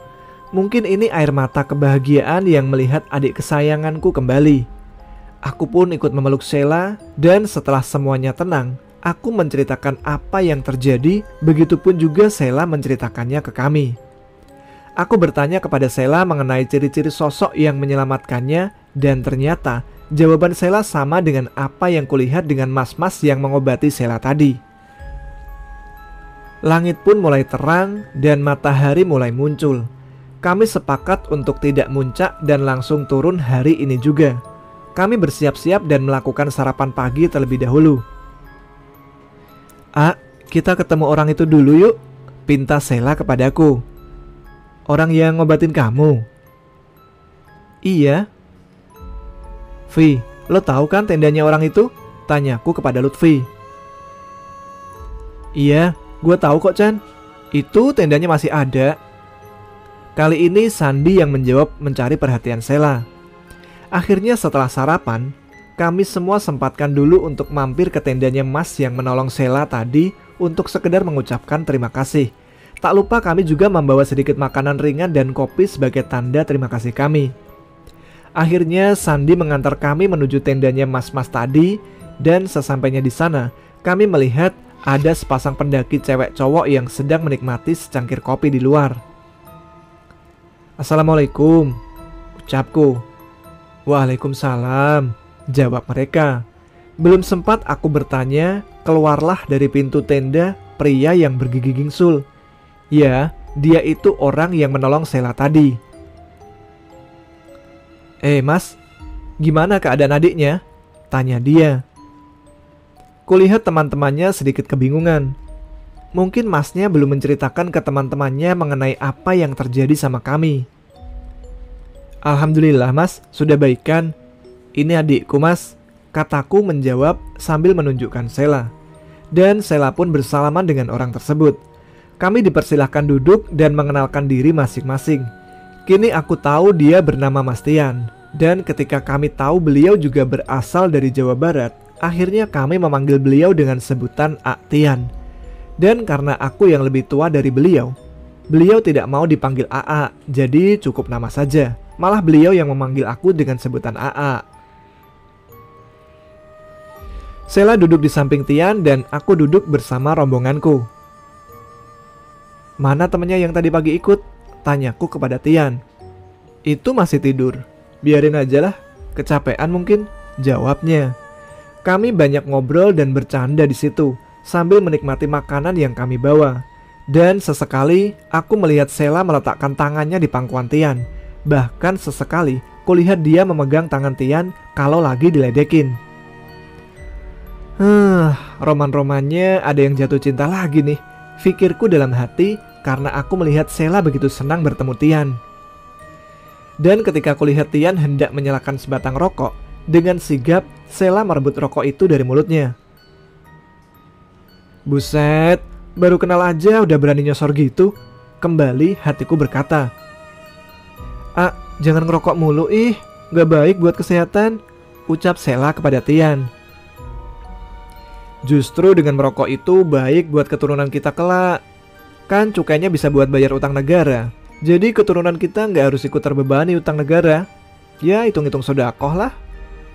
Mungkin ini air mata kebahagiaan yang melihat adik kesayanganku kembali. Aku pun ikut memeluk Sheila, dan setelah semuanya tenang, aku menceritakan apa yang terjadi. Begitupun juga Sheila menceritakannya ke kami. Aku bertanya kepada Sheila mengenai ciri-ciri sosok yang menyelamatkannya, dan ternyata jawaban Sheila sama dengan apa yang kulihat dengan mas-mas yang mengobati Sheila tadi. Langit pun mulai terang dan matahari mulai muncul. Kami sepakat untuk tidak muncak dan langsung turun hari ini juga. Kami bersiap-siap dan melakukan sarapan pagi terlebih dahulu. Kita ketemu orang itu dulu yuk," pinta Sheila kepadaku. "Orang yang ngobatin kamu?" "Iya." "Vi, lo tahu kan tendanya orang itu?" tanyaku kepada Lutfi. "Iya, gue tahu kok Chan. Itu tendanya masih ada." Kali ini Sandi yang menjawab mencari perhatian Sheila. Akhirnya setelah sarapan, kami semua sempatkan dulu untuk mampir ke tendanya Mas yang menolong Sheila tadi untuk sekedar mengucapkan terima kasih. Tak lupa kami juga membawa sedikit makanan ringan dan kopi sebagai tanda terima kasih kami. Akhirnya Sandi mengantar kami menuju tendanya mas-mas tadi, dan sesampainya di sana, kami melihat ada sepasang pendaki cewek cowok yang sedang menikmati secangkir kopi di luar. "Assalamualaikum," ucapku. "Waalaikumsalam," jawab mereka. Belum sempat aku bertanya, keluarlah dari pintu tenda pria yang bergigi gingsul. Ya, dia itu orang yang menolong Sheila tadi. Mas, gimana keadaan adiknya?" tanya dia. Kulihat teman-temannya sedikit kebingungan. Mungkin masnya belum menceritakan ke teman-temannya mengenai apa yang terjadi sama kami. "Alhamdulillah mas, sudah baikan. Ini adikku mas," kataku menjawab sambil menunjukkan Sheila. Dan Sheila pun bersalaman dengan orang tersebut. Kami dipersilahkan duduk dan mengenalkan diri masing-masing. Kini aku tahu dia bernama Mas Tian. Dan ketika kami tahu beliau juga berasal dari Jawa Barat, akhirnya kami memanggil beliau dengan sebutan Aktian. Dan karena aku yang lebih tua dari beliau tidak mau dipanggil AA, jadi cukup nama saja. Malah beliau yang memanggil aku dengan sebutan AA. Sheila duduk di samping Tian dan aku duduk bersama rombonganku. "Mana temannya yang tadi pagi ikut?" tanyaku kepada Tian. "Itu masih tidur. Biarin aja lah, kecapean mungkin," jawabnya. Kami banyak ngobrol dan bercanda di situ sambil menikmati makanan yang kami bawa. Dan sesekali aku melihat Sheila meletakkan tangannya di pangkuan Tian. Bahkan sesekali kulihat dia memegang tangan Tian kalau lagi diledekin. Roman-romannya ada yang jatuh cinta lagi nih, pikirku dalam hati karena aku melihat Sheila begitu senang bertemu Tian. Dan ketika kulihat Tian hendak menyalakan sebatang rokok, dengan sigap Sheila merebut rokok itu dari mulutnya. Buset, baru kenal aja udah berani nyosor gitu. Kembali hatiku berkata, jangan ngerokok mulu ih, gak baik buat kesehatan, ucap Sheila kepada Tian. Justru dengan merokok itu baik buat keturunan kita kelak. Kan cukainya bisa buat bayar utang negara. Jadi keturunan kita nggak harus ikut terbebani utang negara. Ya hitung-hitung sedekah lah,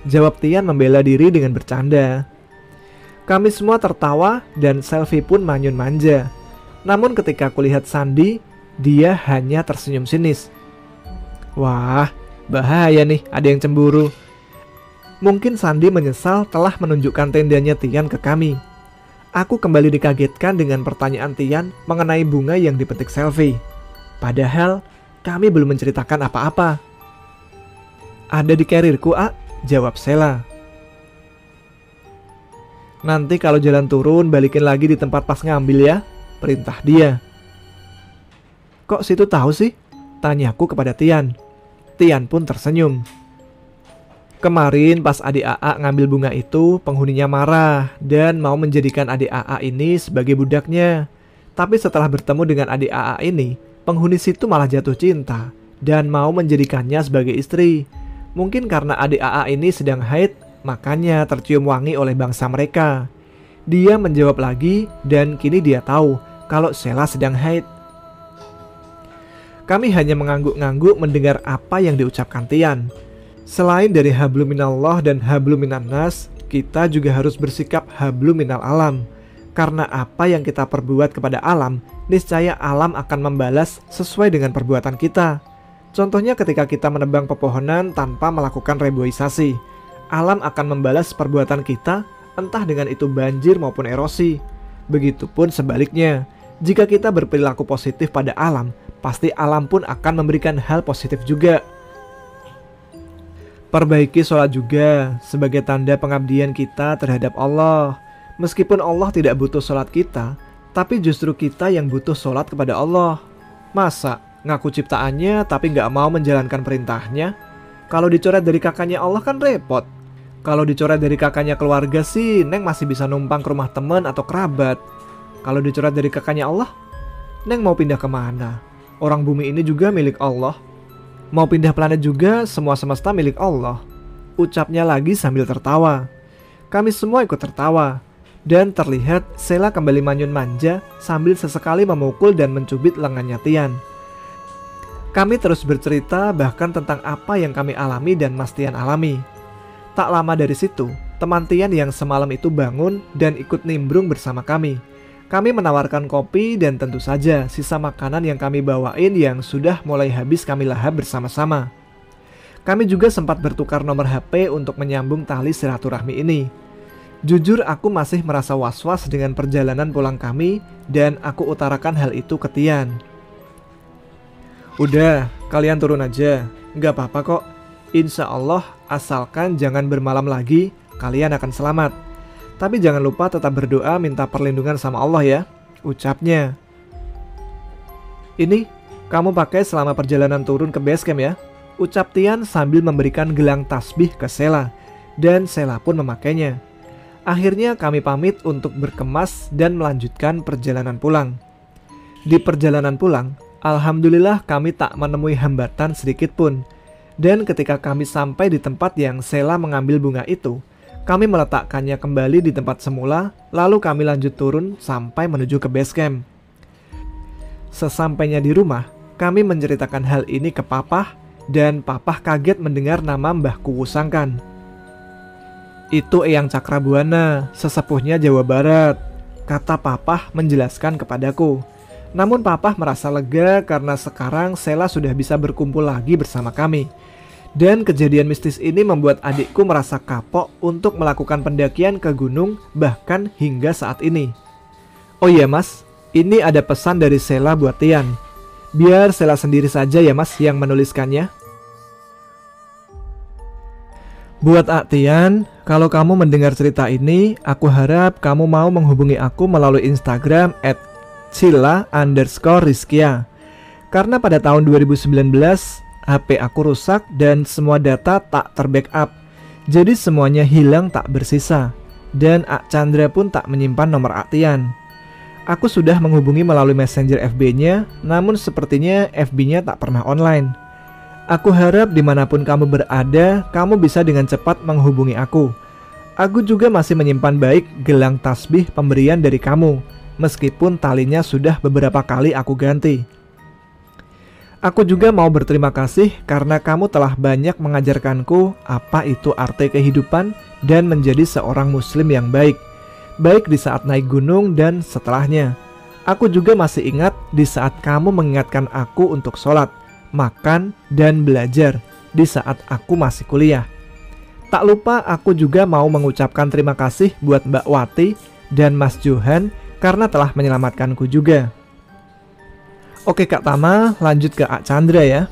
jawab Tian membela diri dengan bercanda. Kami semua tertawa dan Selvi pun manyun manja. Namun ketika aku lihat Sandi, dia hanya tersenyum sinis. Wah, bahaya nih, ada yang cemburu. Mungkin Sandi menyesal telah menunjukkan tendanya Tian ke kami. Aku kembali dikagetkan dengan pertanyaan Tian mengenai bunga yang dipetik Selvi. Padahal kami belum menceritakan apa-apa. Ada di karirku, jawab Sheila. Nanti kalau jalan turun balikin lagi di tempat pas ngambil ya, perintah dia. Kok situ tahu sih? Tanyaku kepada Tian. Tian pun tersenyum. Kemarin pas adik AA ngambil bunga itu, penghuninya marah dan mau menjadikan adik AA ini sebagai budaknya. Tapi setelah bertemu dengan adik AA ini, penghuni situ malah jatuh cinta dan mau menjadikannya sebagai istri. Mungkin karena adik AA ini sedang haid, makanya tercium wangi oleh bangsa mereka. Dia menjawab lagi dan kini dia tahu kalau Sheila sedang haid. Kami hanya mengangguk-ngangguk mendengar apa yang diucapkan Tian. Selain dari hablum minallah dan hablum minannas, kita juga harus bersikap hablum minal alam. Karena apa yang kita perbuat kepada alam, niscaya alam akan membalas sesuai dengan perbuatan kita. Contohnya ketika kita menebang pepohonan tanpa melakukan reboisasi, alam akan membalas perbuatan kita, entah dengan itu banjir maupun erosi. Begitupun sebaliknya, jika kita berperilaku positif pada alam, pasti alam pun akan memberikan hal positif juga. Perbaiki sholat juga sebagai tanda pengabdian kita terhadap Allah. Meskipun Allah tidak butuh sholat kita, tapi justru kita yang butuh sholat kepada Allah. Masa ngaku ciptaannya tapi gak mau menjalankan perintahnya? Kalau dicoret dari kakaknya Allah kan repot. Kalau dicoret dari kakaknya keluarga sih, Neng masih bisa numpang ke rumah teman atau kerabat. Kalau dicoret dari kakaknya Allah, Neng mau pindah kemana? Orang bumi ini juga milik Allah. Mau pindah planet juga, semua semesta milik Allah. Ucapnya lagi sambil tertawa. Kami semua ikut tertawa. Dan terlihat Sheila kembali manyun manja sambil sesekali memukul dan mencubit lengannya Tian. Kami terus bercerita bahkan tentang apa yang kami alami dan Mas Tian alami. Tak lama dari situ, teman Tian yang semalam itu bangun dan ikut nimbrung bersama kami. Kami menawarkan kopi dan tentu saja sisa makanan yang kami bawain yang sudah mulai habis kami lahap bersama-sama. Kami juga sempat bertukar nomor HP untuk menyambung tali silaturahmi ini. Jujur aku masih merasa was-was dengan perjalanan pulang kami dan aku utarakan hal itu ke Tian. Udah, kalian turun aja, gak apa-apa kok. Insya Allah asalkan jangan bermalam lagi, kalian akan selamat. Tapi jangan lupa tetap berdoa minta perlindungan sama Allah ya, ucapnya. Ini kamu pakai selama perjalanan turun ke base camp ya, ucap Tian sambil memberikan gelang tasbih ke Sheila. Dan Sheila pun memakainya. Akhirnya kami pamit untuk berkemas dan melanjutkan perjalanan pulang. Di perjalanan pulang, alhamdulillah kami tak menemui hambatan sedikit pun. Dan ketika kami sampai di tempat yang Sheila mengambil bunga itu, kami meletakkannya kembali di tempat semula, lalu kami lanjut turun sampai menuju ke base camp. Sesampainya di rumah, kami menceritakan hal ini ke Papah, dan Papah kaget mendengar nama Mbahku Wusangkan. Itu Eyang Cakrabuana, sesepuhnya Jawa Barat, kata Papah menjelaskan kepadaku. Namun Papah merasa lega karena sekarang Sheila sudah bisa berkumpul lagi bersama kami. Dan kejadian mistis ini membuat adikku merasa kapok untuk melakukan pendakian ke gunung bahkan hingga saat ini. Oh iya mas, ini ada pesan dari Sheila buat Tian. Biar Sheila sendiri saja ya mas yang menuliskannya. Buat Tian, kalau kamu mendengar cerita ini, aku harap kamu mau menghubungi aku melalui Instagram @cila_rizkia. Karena pada tahun 2019, HP aku rusak dan semua data tak terbackup. Jadi semuanya hilang tak bersisa. Dan Ak Chandra pun tak menyimpan nomor Ak Tian. Aku sudah menghubungi melalui messenger FB-nya, namun sepertinya FB-nya tak pernah online. Aku harap dimanapun kamu berada, kamu bisa dengan cepat menghubungi aku. Aku juga masih menyimpan baik gelang tasbih pemberian dari kamu, meskipun talinya sudah beberapa kali aku ganti. Aku juga mau berterima kasih karena kamu telah banyak mengajarkanku apa itu arti kehidupan dan menjadi seorang muslim yang baik, baik di saat naik gunung dan setelahnya. Aku juga masih ingat di saat kamu mengingatkan aku untuk sholat, makan, dan belajar di saat aku masih kuliah. Tak lupa aku juga mau mengucapkan terima kasih buat Mbak Wati dan Mas Johan karena telah menyelamatkanku juga. Oke Kak Tama, lanjut ke Kak Chandra ya.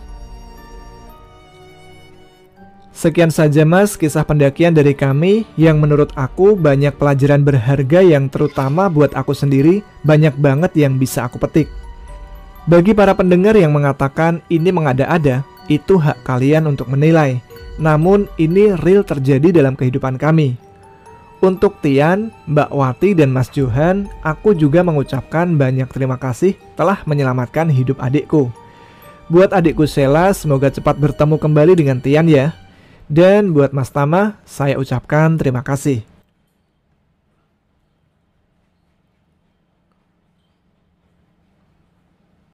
Sekian saja Mas kisah pendakian dari kami yang menurut aku banyak pelajaran berharga yang terutama buat aku sendiri banyak banget yang bisa aku petik. Bagi para pendengar yang mengatakan ini mengada-ada, itu hak kalian untuk menilai. Namun ini real terjadi dalam kehidupan kami. Untuk Tian, Mbak Wati, dan Mas Johan, aku juga mengucapkan banyak terima kasih telah menyelamatkan hidup adikku. Buat adikku Sheila, semoga cepat bertemu kembali dengan Tian ya. Dan buat Mas Tama, saya ucapkan terima kasih.